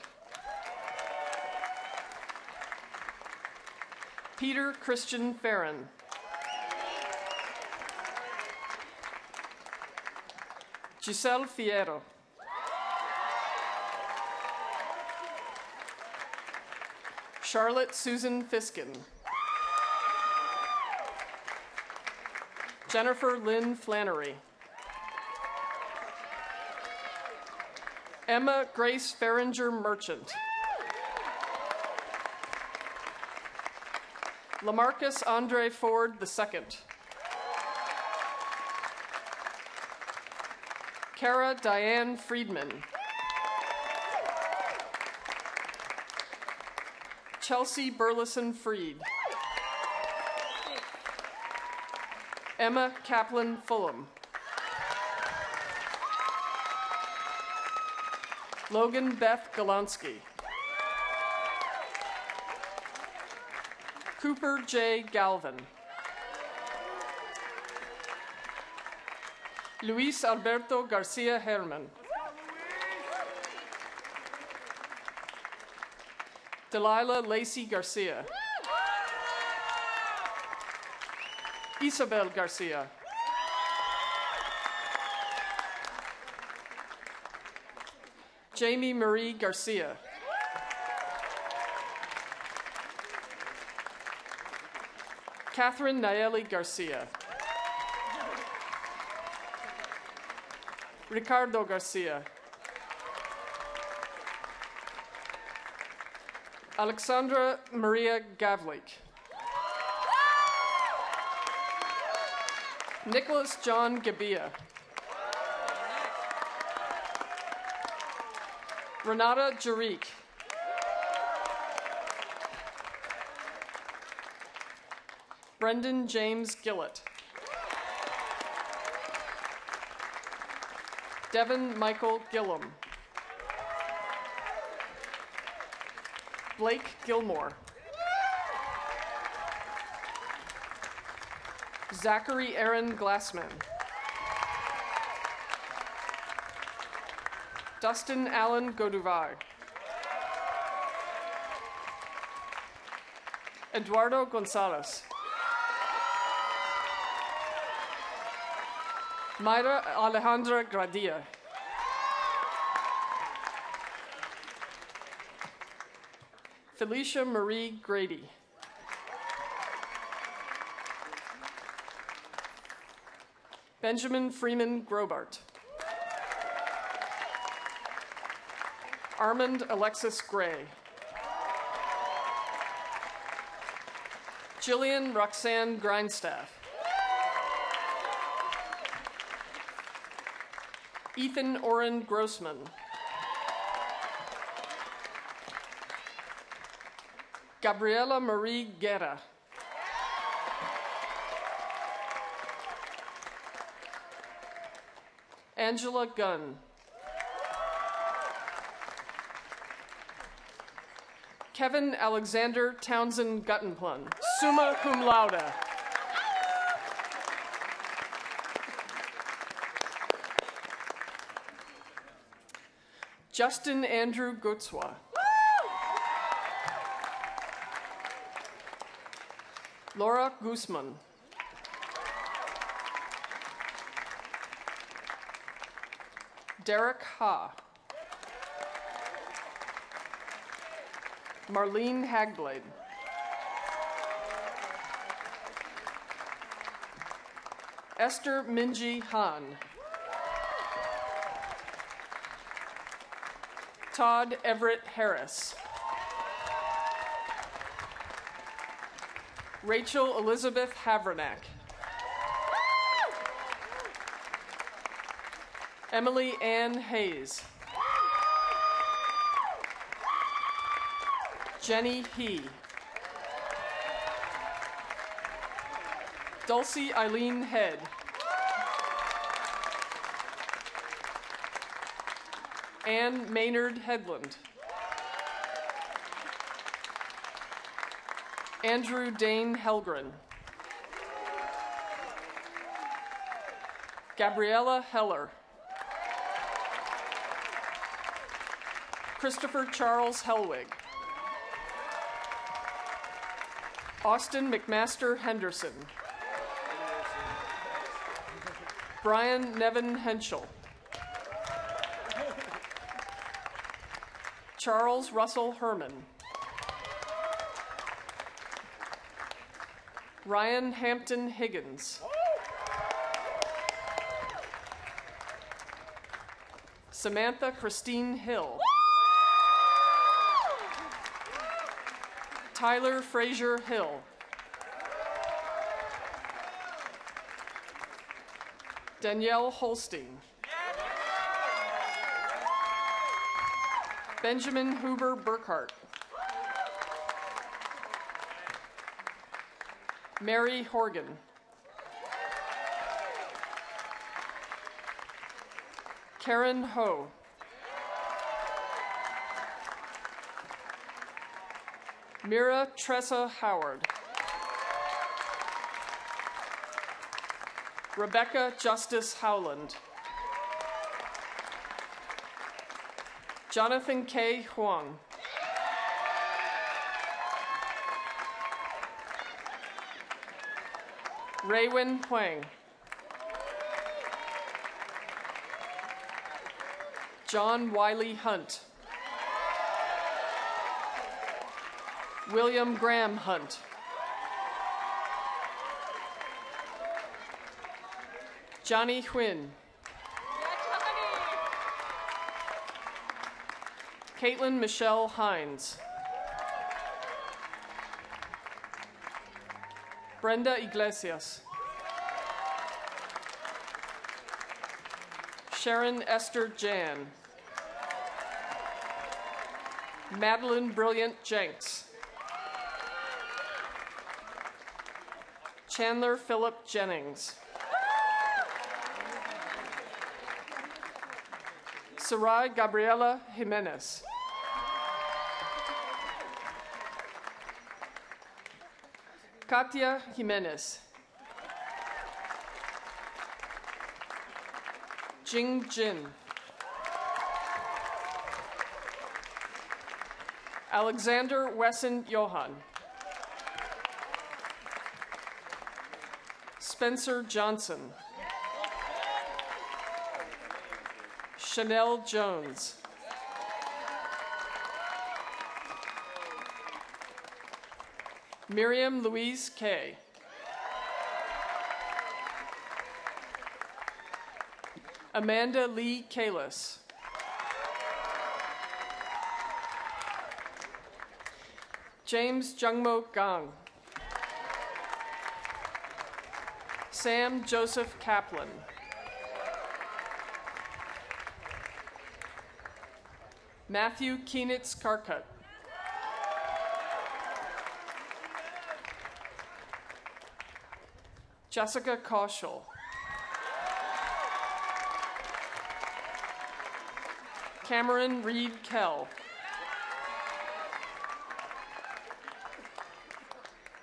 Peter Christian Farron. Giselle Fierro. Charlotte Susan Fiskin. Jennifer Lynn Flannery. Emma Grace Farringer Merchant. Lamarcus Andre Ford II. Kara Diane Friedman. Chelsea Burleson Freed. Emma Kaplan Fulham. Logan Beth Golonsky. Cooper J. Galvin. Luis Alberto Garcia Herman. Delilah Lacey Garcia. Isabel Garcia. Jamie Marie Garcia. Catherine Nayeli Garcia. Ricardo Garcia. Alexandra Maria Gavlik. Nicholas John Gabia. Renata Jarik. Brendan James Gillett. Devin Michael Gillum. Blake Gilmore. Zachary Aaron Glassman. Dustin Allen Goduvar. Eduardo Gonzalez. Mayra Alejandra Gradia. Felicia Marie Grady. Benjamin Freeman Grobart. Armand Alexis Gray. Jillian Roxanne Grindstaff. Ethan Oren Grossman. Gabriela Marie Guerra. Angela Gunn. Kevin Alexander Townsend Guttenplun, summa cum laude. Justin Andrew Gutzwa. Laura Guzman. Derek Ha. Marlene Hagblade. Esther Minji Han. Todd Everett Harris. Rachel Elizabeth Havernack. Emily Ann Hayes. Jenny He. Dulcie Eileen Head. Anne Maynard Headland. Andrew Dane Helgren. Gabriella Heller. Christopher Charles Helwig. Austin McMaster Henderson. Brian Nevin Henschel. Charles Russell Herman. Ryan Hampton Higgins. Samantha Christine Hill. Tyler Frazier Hill. Danielle Holstein. Benjamin Huber Burkhart. Mary Horgan. Karen Ho. Mira Tressa Howard. Rebecca Justice Howland. Jonathan K. Huang. Raywin Huang. John Wiley Hunt. William Graham Hunt. Johnny Huynh. Caitlin Michelle Hines. Brenda Iglesias. Sharon Esther Jan. Madeline Brilliant Jenks. Chandler Philip Jennings. Sarai Gabriela Jimenez. Katia Jimenez. Jing Jin. Alexander Wesson Johan. Spencer Johnson. Chanel Jones. Miriam Louise Kay. Amanda Lee Kalis. James Jungmo Gang. Sam Joseph Kaplan. Matthew Keenitz Karkut. Jessica Kaushal. Cameron Reed Kell.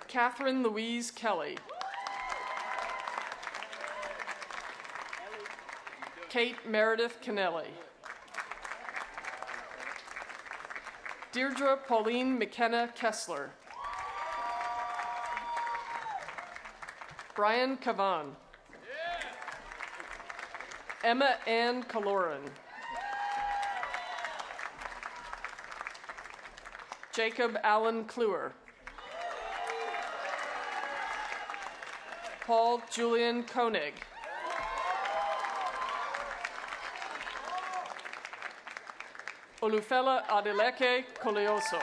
Catherine Louise Kelly. Kate Meredith Kennelly. Deirdre Pauline McKenna Kessler. Brian Cavan. Emma Ann Kaloran. Jacob Allen Kluwer. Paul Julian Koenig. Olufela Adeleke Koleoso.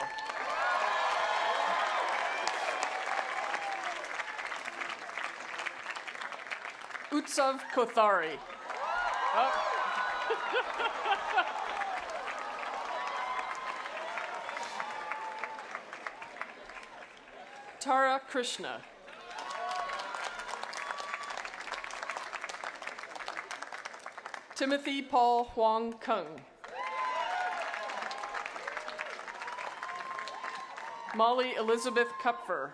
Utsav Kothari. Tara Krishna. Timothy Paul Huang Kung. Molly Elizabeth Kupfer.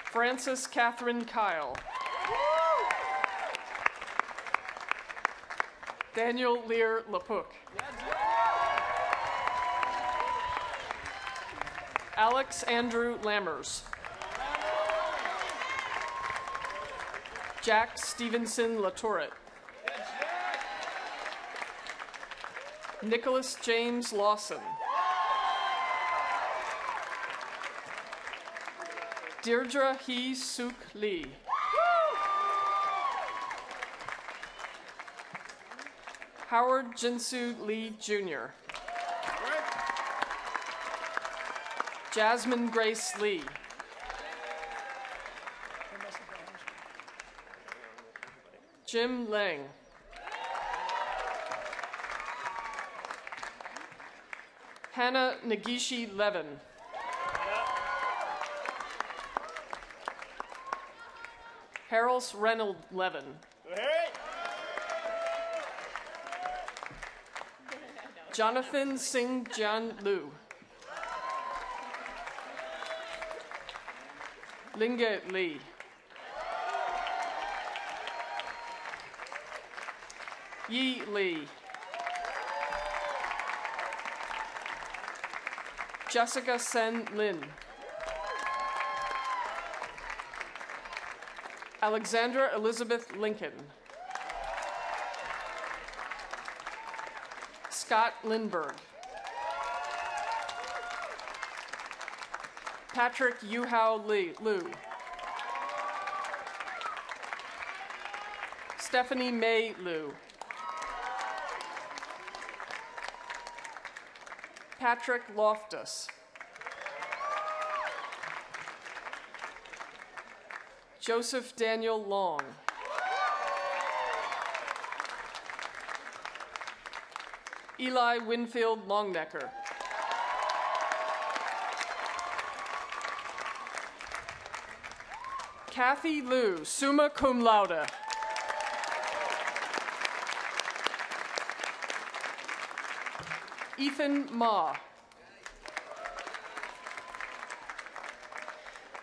Frances Catherine Kyle. Daniel Lear Lapuk. Alex Andrew Lammers. Jack Stevenson Latourette. Nicholas James Lawson. Deirdre Hee Suk Lee. Howard Jinsu Lee Jr. Jasmine Grace Lee. Jim Lang. Hannah Nagishi Levin. Harold Reynolds Levin. Jonathan Singh Jian Liu. Linge Lee. Yi Lee. Jessica Sen Lin. Alexandra Elizabeth Lincoln. Scott Lindbergh. Patrick Yuhao Liu. Stephanie May Liu. Patrick Loftus. Joseph Daniel Long. Eli Winfield Longnecker. Kathy Liu, summa cum laude. Ethan Ma.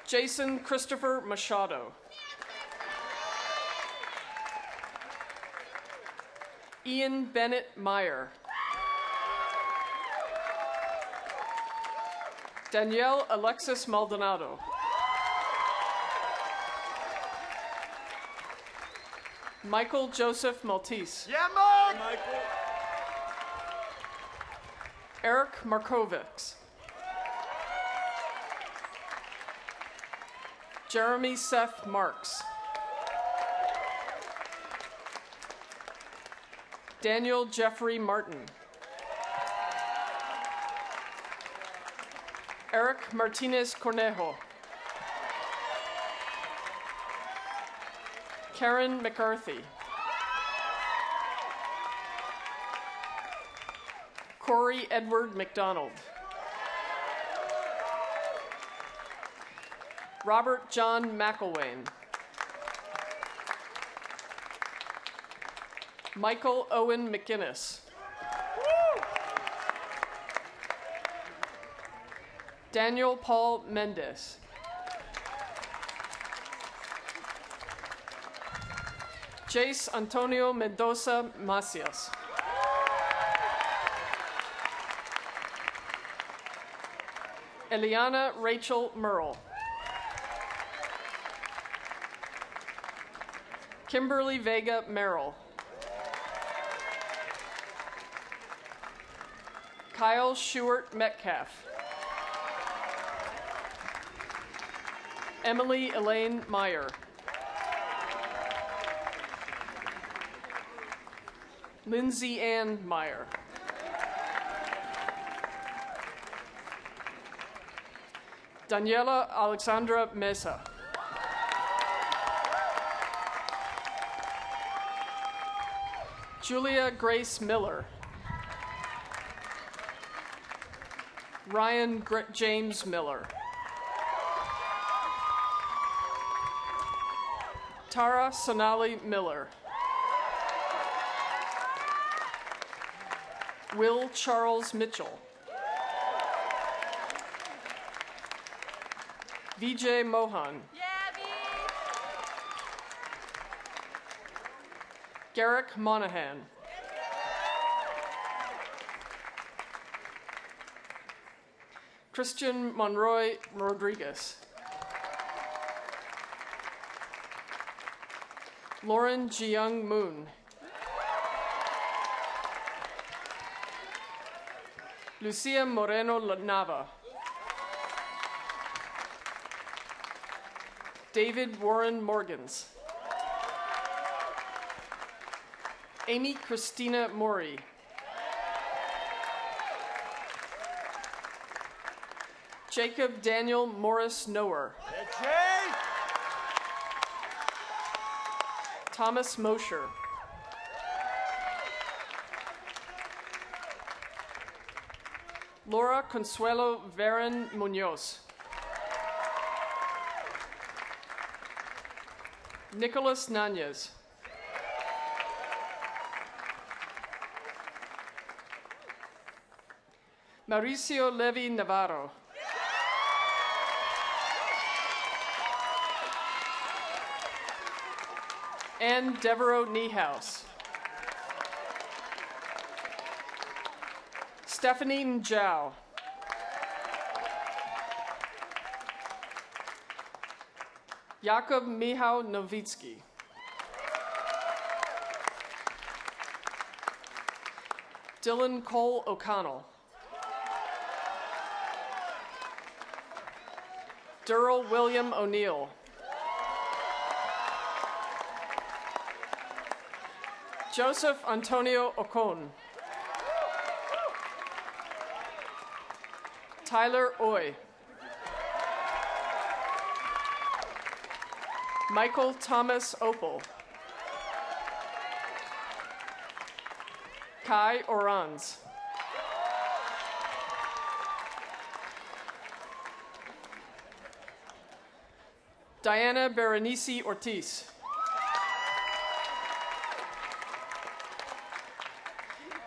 Jason Christopher Machado. Ian Bennett Meyer. Danielle Alexis Maldonado. Michael Joseph Maltese. Yeah, Michael! Eric Markovics. Jeremy Seth Marks. Daniel Jeffrey Martin. Eric Martinez Cornejo. Karen McCarthy. Corey Edward McDonald. Robert John McElwain. Michael Owen McGinnis. Daniel Paul Mendez. Jace Antonio Mendoza Macias. Eliana Rachel Merle. Kimberly Vega Merrill. Kyle Shewart Metcalf. Emily Elaine Meyer. Lindsay Ann Meyer. Daniela Alexandra Mesa. Julia Grace Miller. Ryan James Miller. Tara Sonali Miller. Will Charles Mitchell. Vijay Mohan. Garrick Monahan. Christian Monroy Rodriguez. Lauren Jiyoung Moon. Lucia Moreno Nava. David Warren Morgans. Amy Christina Mori. Jacob Daniel Morris Noer. Thomas Mosher. Laura Consuelo Varen Munoz. Nicholas Nanez. Mauricio Levy Navarro. Ann Devereaux Niehaus. Stephanie Njau. Jakub Michał Nowicki. Dylan Cole O'Connell. Durrell William O'Neill. Joseph Antonio Ocon. Tyler Oy. Michael Thomas Opel. Kai Oranz. Diana Berenice Ortiz.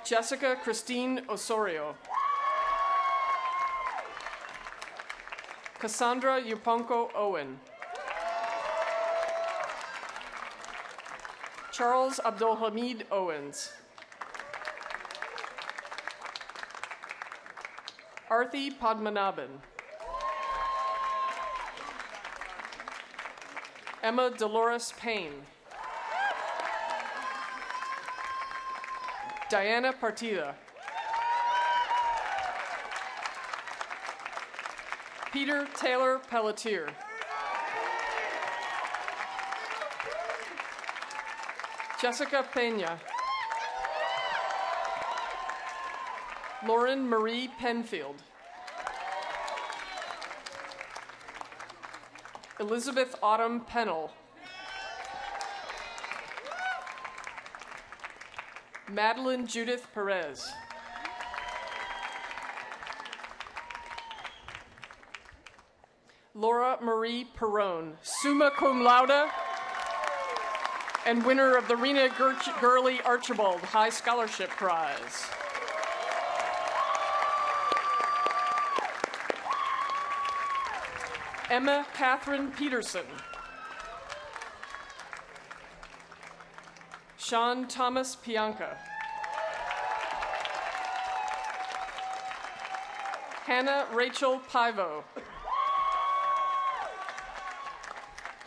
Jessica Christine Osorio. Cassandra Yuponko Owen. Charles Abdulhamid Owens. Arthi Padmanabhan. Emma Dolores Payne. Diana Partida. Peter Taylor Pelletier. Jessica Pena. Lauren Marie Penfield. Elizabeth Autumn Pennell. Madeline Judith Perez. Laura Marie Perrone, summa cum laude, and winner of the Rena Gurley Archibald High Scholarship Prize. Emma Catherine Peterson. Sean Thomas Pianca. Hannah Rachel Pivo.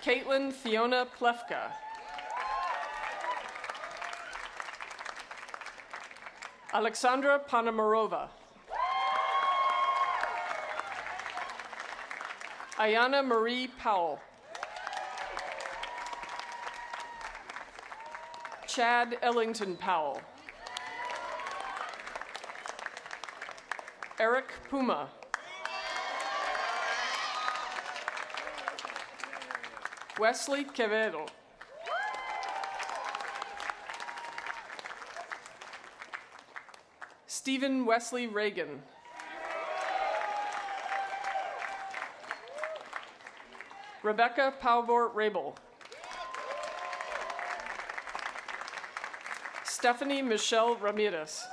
Caitlin Fiona Plefka. Alexandra Panamarova. Ayana Marie Powell. Chad Ellington Powell. Eric Puma. Wesley Quevedo. Stephen Wesley Reagan. Rebecca Paubor Rabel. Stephanie Michelle Ramirez.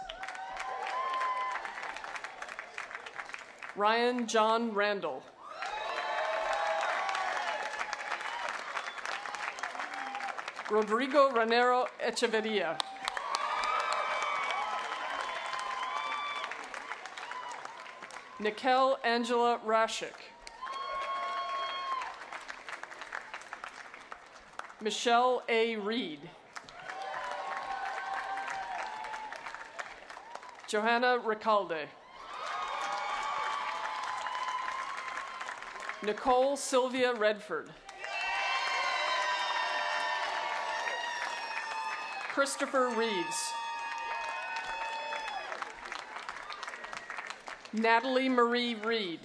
Ryan John Randall. Rodrigo Ranero Echeverria. Nikel Angela Rashik. Michelle A. Reed. Johanna Ricalde. Nicole Sylvia Redford. Christopher Reeves. Natalie Marie Reed.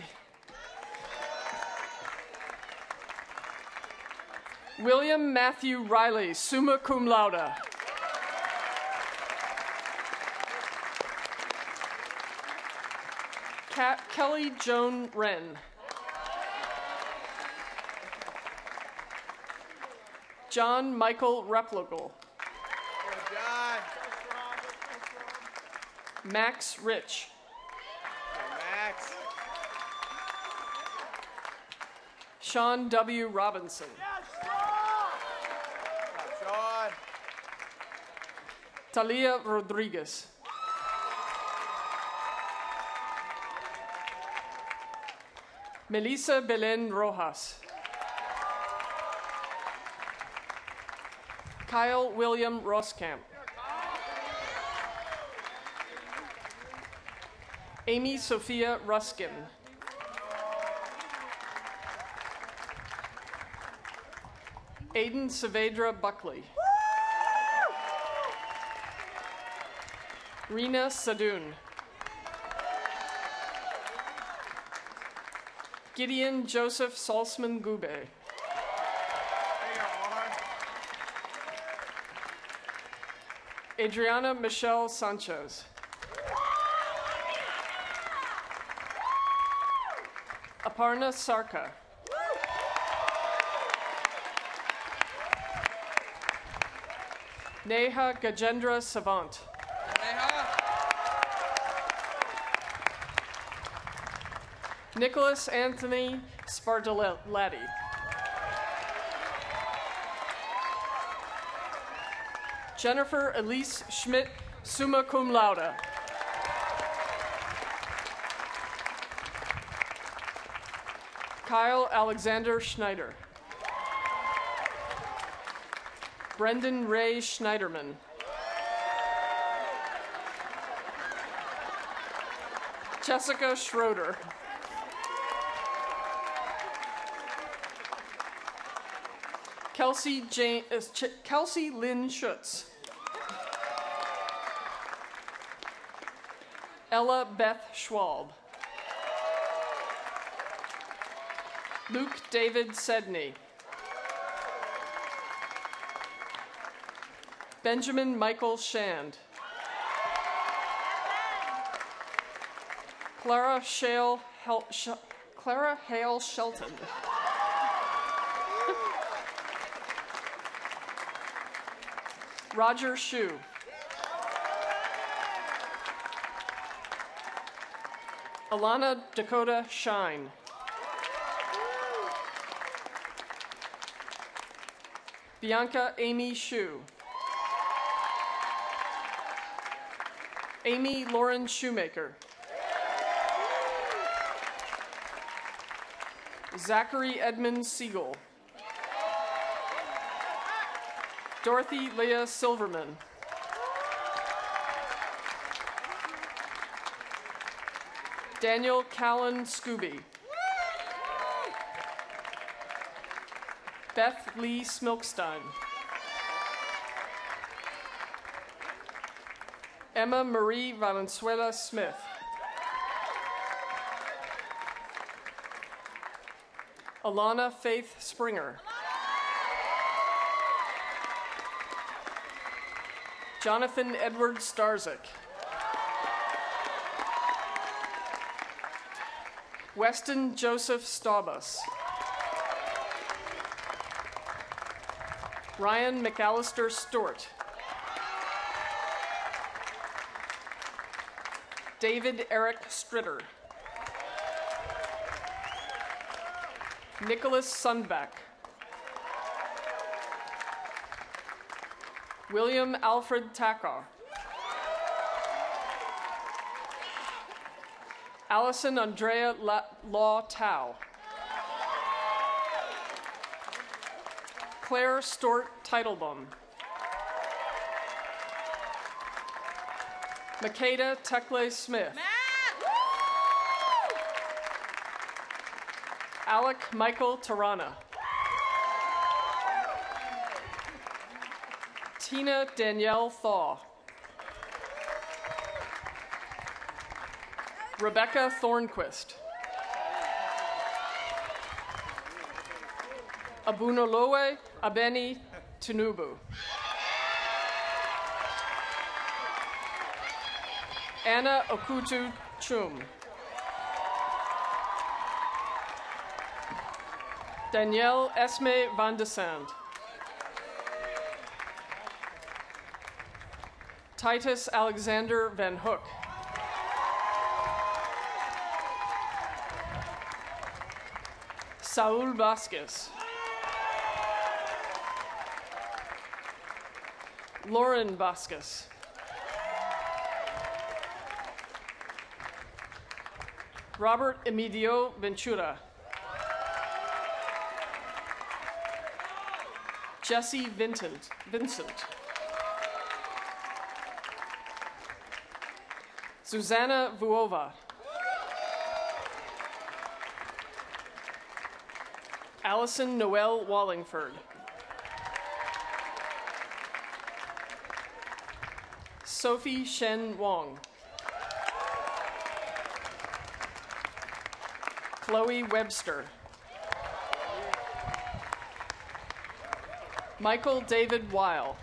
William Matthew Riley, summa cum laude. Kelly Joan Wren. John Michael Replogle. Max Rich. Max. Sean W. Robinson. Sean. Talia Rodriguez. Melissa Belen Rojas. Kyle William Roskamp. Amy Sophia Ruskin. Aiden Saavedra Buckley. Rena Sadoun. Gideon Joseph Salzman Gube. Adriana Michelle Sanchez. Aparna Sarka. Neha Gajendra Savant. Nicholas Anthony Spartaletti. Jennifer Elise Schmidt, summa cum laude. Kyle Alexander Schneider. Brendan Ray Schneiderman. Jessica Schroeder. Kelsey Lynn Schutz. Ella Beth Schwalb. Luke David Sedney. Benjamin Michael Shand. Clara Hale Shelton. Roger Shue. Alana Dakota Shine. Bianca Amy Shue. Amy Lauren Shoemaker. Zachary Edmund Siegel. Dorothy Leah Silverman. Daniel Callan Scooby. Beth Lee Smilkstein. Emma Marie Valenzuela Smith. Alana Faith Springer. Jonathan Edward Starzik. Weston Joseph Staubus. Ryan McAllister Stewart. David Eric Stritter. Nicholas Sundback. William Alfred Tackar. Allison Andrea Law Tao. Claire Stort Teitelbaum. Makeda Tekle Smith. Alec Michael Tarana. Tina Danielle Thaw. Rebecca Thornquist. Abunolowe Abeni Tinubu. Anna Okutu Chum. Danielle Esme van de Sand. Titus Alexander Van Hook. Saul Vasquez. Lauren Vasquez. Robert Emilio Ventura. Jesse Vincent. Susanna Vuova. Allison Noel Wallingford. Sophie Shen Wong. Chloe Webster. Michael David Weil.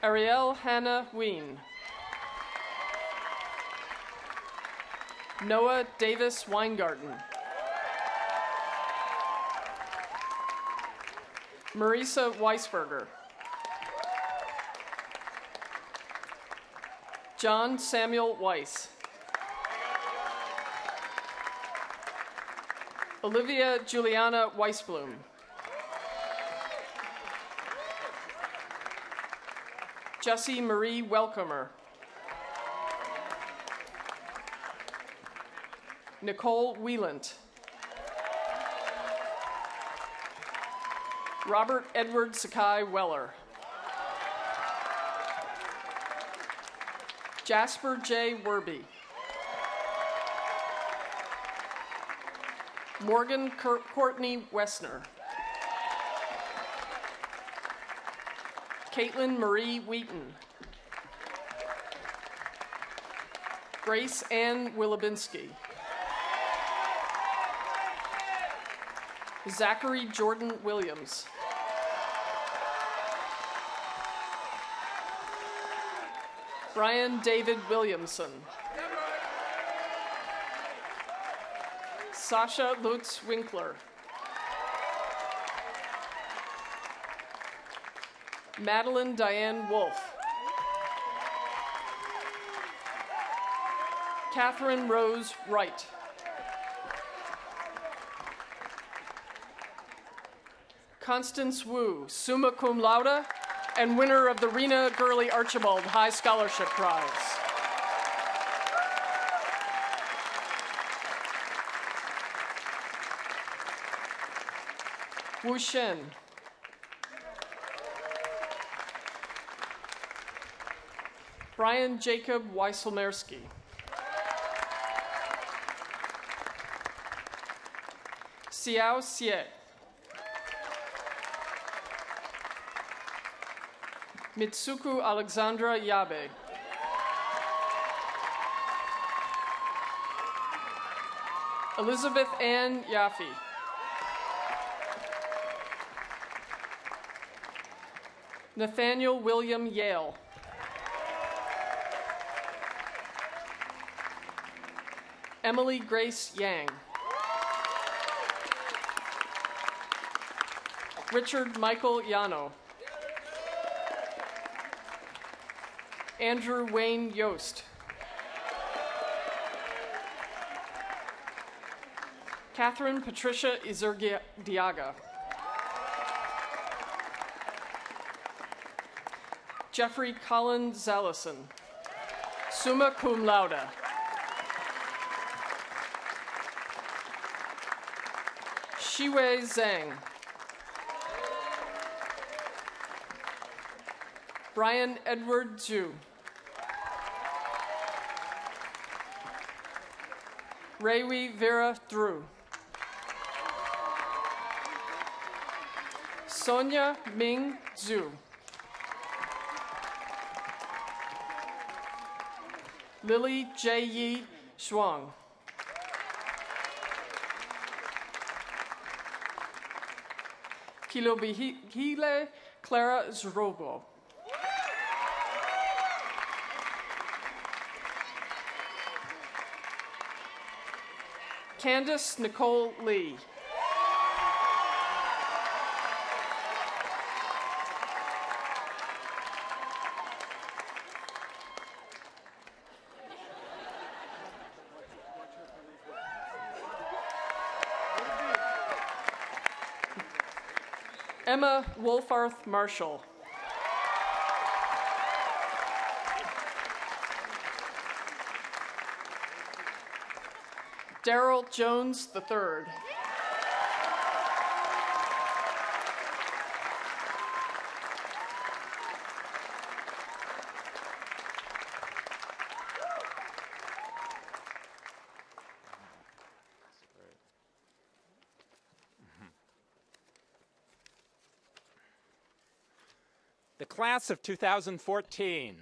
Ariel Hannah Ween. Noah Davis Weingarten. Marisa Weisberger. John Samuel Weiss. Olivia Juliana Weisblum. Jessie Marie Welcomer. Nicole Wieland. Robert Edward Sakai Weller. Jasper J. Werby. Morgan Courtney Wessner. Caitlin Marie Wheaton. Grace Ann Wilibinski. Zachary Jordan Williams. Brian David Williamson. Sasha Lutz Winkler. Madeline Diane Wolf. Catherine Rose Wright. Constance Wu, summa cum laude, and winner of the Rena Gurley Archibald High Scholarship Prize. Wu Shen. Brian Jacob Weiselmerski. Xiao Xie. Mitsuku Alexandra Yabe. Elizabeth Ann Yaffe. Nathaniel William Yale. Emily Grace Yang. Richard Michael Yano. Andrew Wayne Yost. Catherine Patricia Izurdiaga. Jeffrey Colin Zallison. Summa cum laude. Shiwei Zhang. Brian Edward Zhu. Raiwi Vera Drew. Sonia Ming Zhu. Lily J. Yi Shuang. Kilobihile Clara Zrobo. Candace Nicole Lee. Emma Wolfarth Marshall. Daryl Jones III. The class of 2014.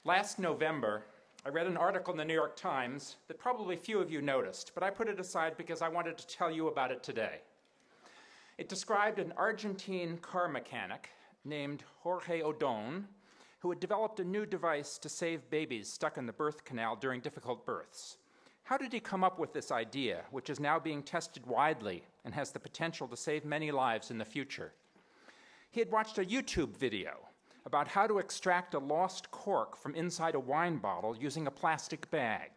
Last November, I read an article in the New York Times that probably few of you noticed, but I put it aside because I wanted to tell you about it today. It described an Argentine car mechanic named Jorge Odon, who had developed a new device to save babies stuck in the birth canal during difficult births. How did he come up with this idea, which is now being tested widely and has the potential to save many lives in the future? He had watched a YouTube video about how to extract a lost cork from inside a wine bottle using a plastic bag.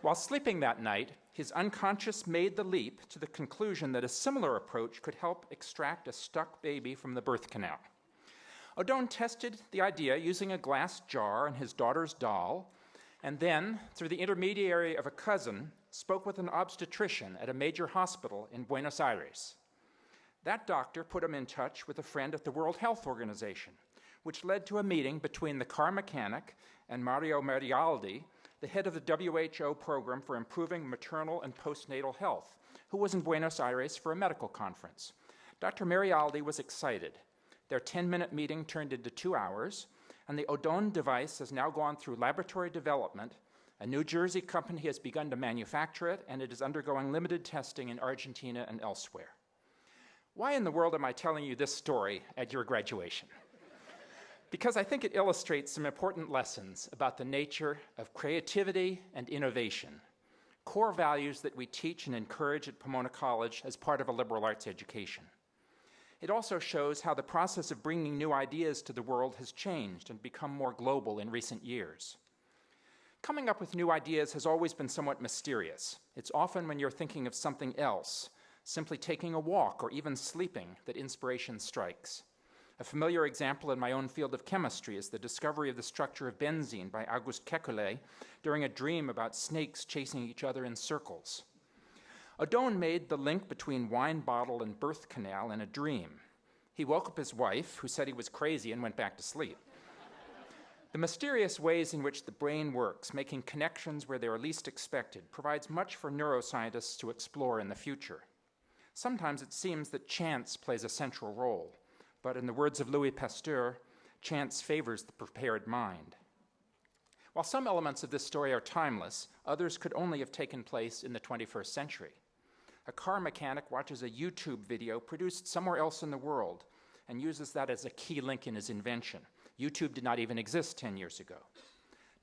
While sleeping that night, his unconscious made the leap to the conclusion that a similar approach could help extract a stuck baby from the birth canal. Odon tested the idea using a glass jar and his daughter's doll, and then, through the intermediary of a cousin, spoke with an obstetrician at a major hospital in Buenos Aires. That doctor put him in touch with a friend at the World Health Organization, which led to a meeting between the car mechanic and Mario Marialdi, the head of the WHO program for improving maternal and postnatal health, who was in Buenos Aires for a medical conference. Dr. Marialdi was excited. Their 10-minute meeting turned into 2 hours, and the Odon device has now gone through laboratory development. A New Jersey company has begun to manufacture it, and it is undergoing limited testing in Argentina and elsewhere. Why in the world am I telling you this story at your graduation? Because I think it illustrates some important lessons about the nature of creativity and innovation, core values that we teach and encourage at Pomona College as part of a liberal arts education. It also shows how the process of bringing new ideas to the world has changed and become more global in recent years. Coming up with new ideas has always been somewhat mysterious. It's often when you're thinking of something else, simply taking a walk or even sleeping, that inspiration strikes. A familiar example in my own field of chemistry is the discovery of the structure of benzene by Auguste Kekulé during a dream about snakes chasing each other in circles. Odon made the link between wine bottle and birth canal in a dream. He woke up his wife, who said he was crazy, and went back to sleep. The mysterious ways in which the brain works, making connections where they are least expected, provides much for neuroscientists to explore in the future. Sometimes it seems that chance plays a central role, but in the words of Louis Pasteur, chance favors the prepared mind. While some elements of this story are timeless, others could only have taken place in the 21st century. A car mechanic watches a YouTube video produced somewhere else in the world and uses that as a key link in his invention. YouTube did not even exist 10 years ago.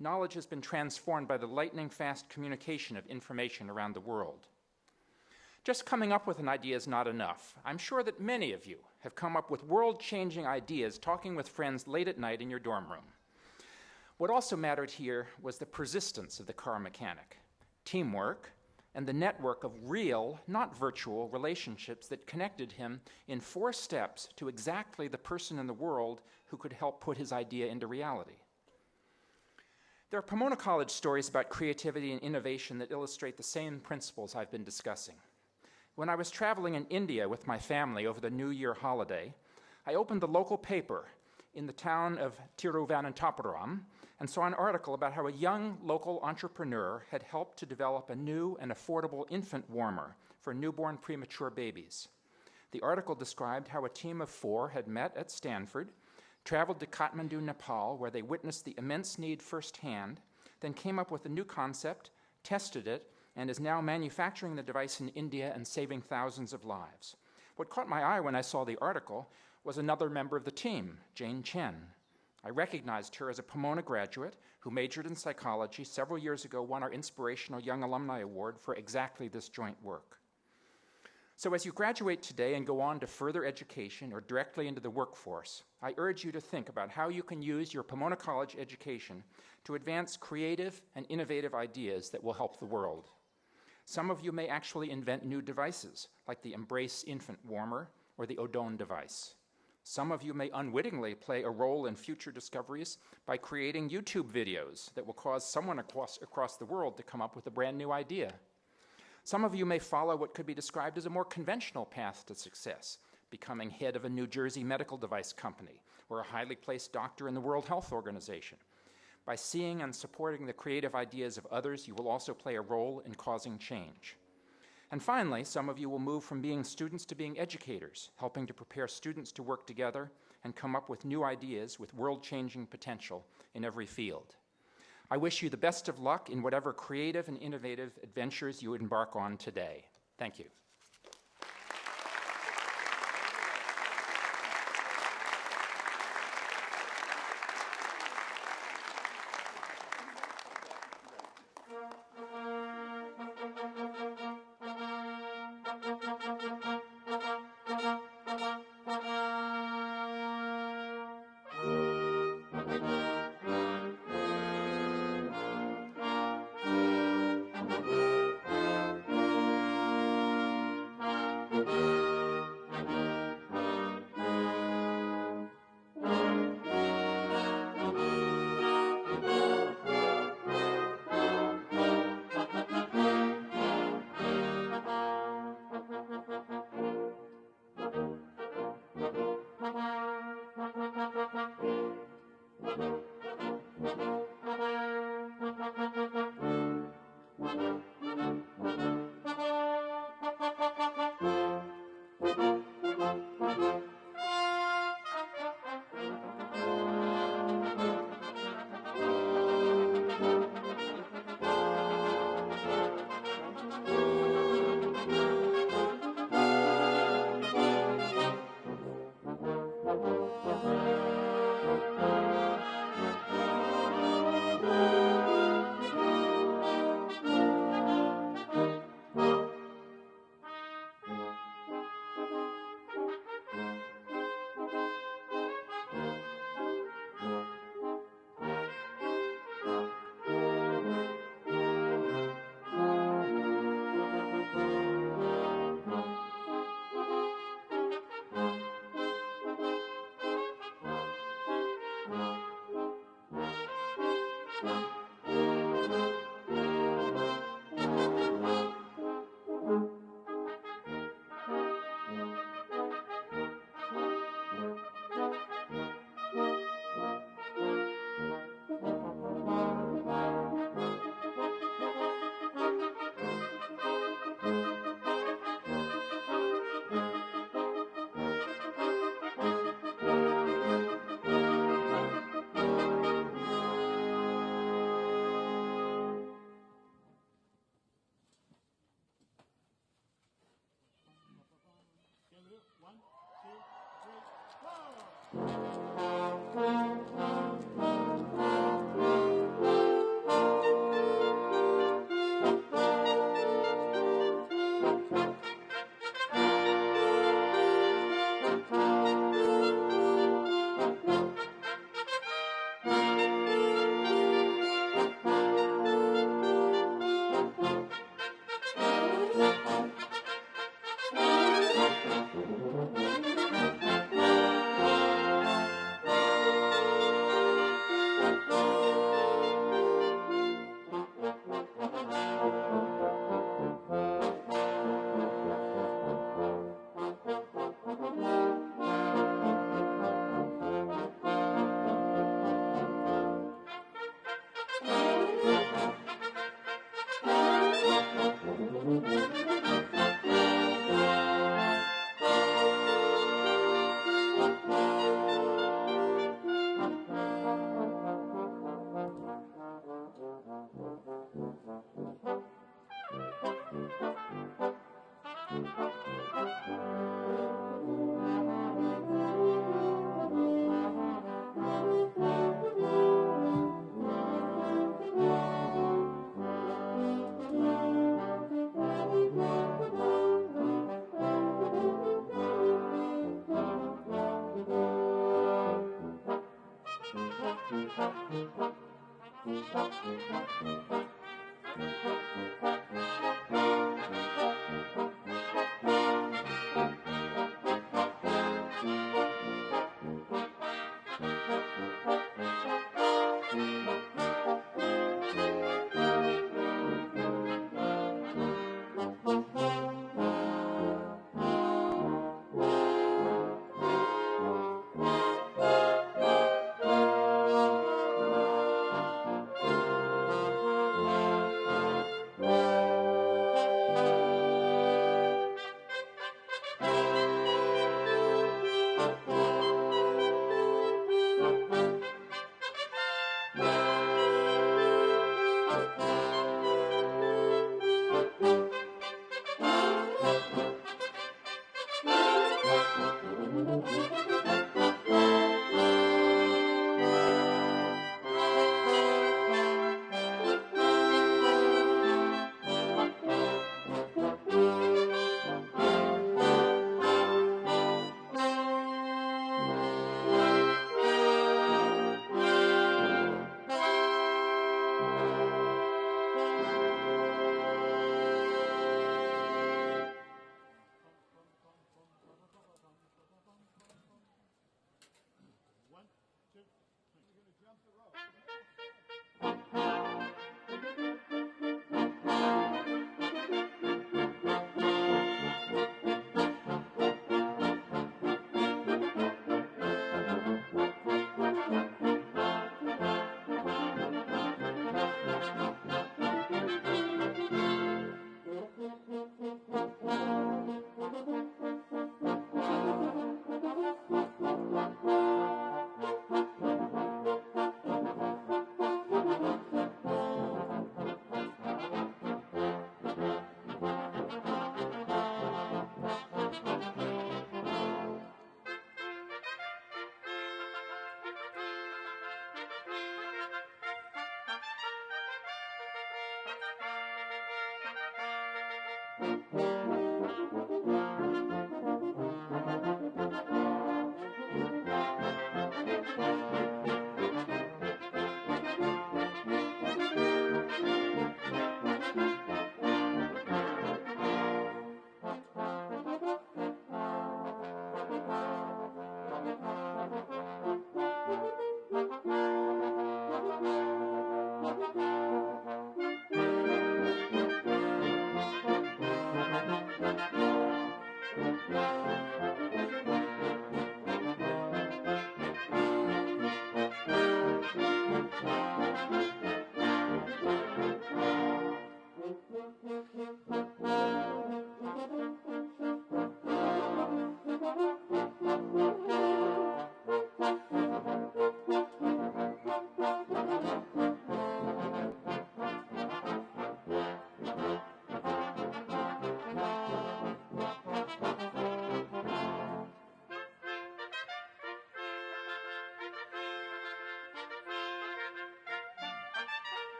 Knowledge has been transformed by the lightning-fast communication of information around the world. Just coming up with an idea is not enough. I'm sure that many of you have come up with world-changing ideas talking with friends late at night in your dorm room. What also mattered here was the persistence of the car mechanic. Teamwork, and the network of real, not virtual, relationships that connected him in 4 steps to exactly the person in the world who could help put his idea into reality. There are Pomona College stories about creativity and innovation that illustrate the same principles I've been discussing. When I was traveling in India with my family over the New Year holiday, I opened the local paper in the town of Tiruvananthapuram and saw an article about how a young local entrepreneur had helped to develop a new and affordable infant warmer for newborn premature babies. The article described how a team of 4 had met at Stanford, traveled to Kathmandu, Nepal, where they witnessed the immense need firsthand, then came up with a new concept, tested it, and is now manufacturing the device in India and saving thousands of lives. What caught my eye when I saw the article was another member of the team, Jane Chen. I recognized her as a Pomona graduate who majored in psychology, several years ago won our Inspirational Young Alumni Award for exactly this joint work. So as you graduate today and go on to further education or directly into the workforce, I urge you to think about how you can use your Pomona College education to advance creative and innovative ideas that will help the world. Some of you may actually invent new devices, like the Embrace infant warmer or the Odone device. Some of you may unwittingly play a role in future discoveries by creating YouTube videos that will cause someone across the world to come up with a brand new idea. Some of you may follow what could be described as a more conventional path to success, becoming head of a New Jersey medical device company or a highly placed doctor in the World Health Organization. By seeing and supporting the creative ideas of others, you will also play a role in causing change. And finally, some of you will move from being students to being educators, helping to prepare students to work together and come up with new ideas with world-changing potential in every field. I wish you the best of luck in whatever creative and innovative adventures you embark on today. Thank you.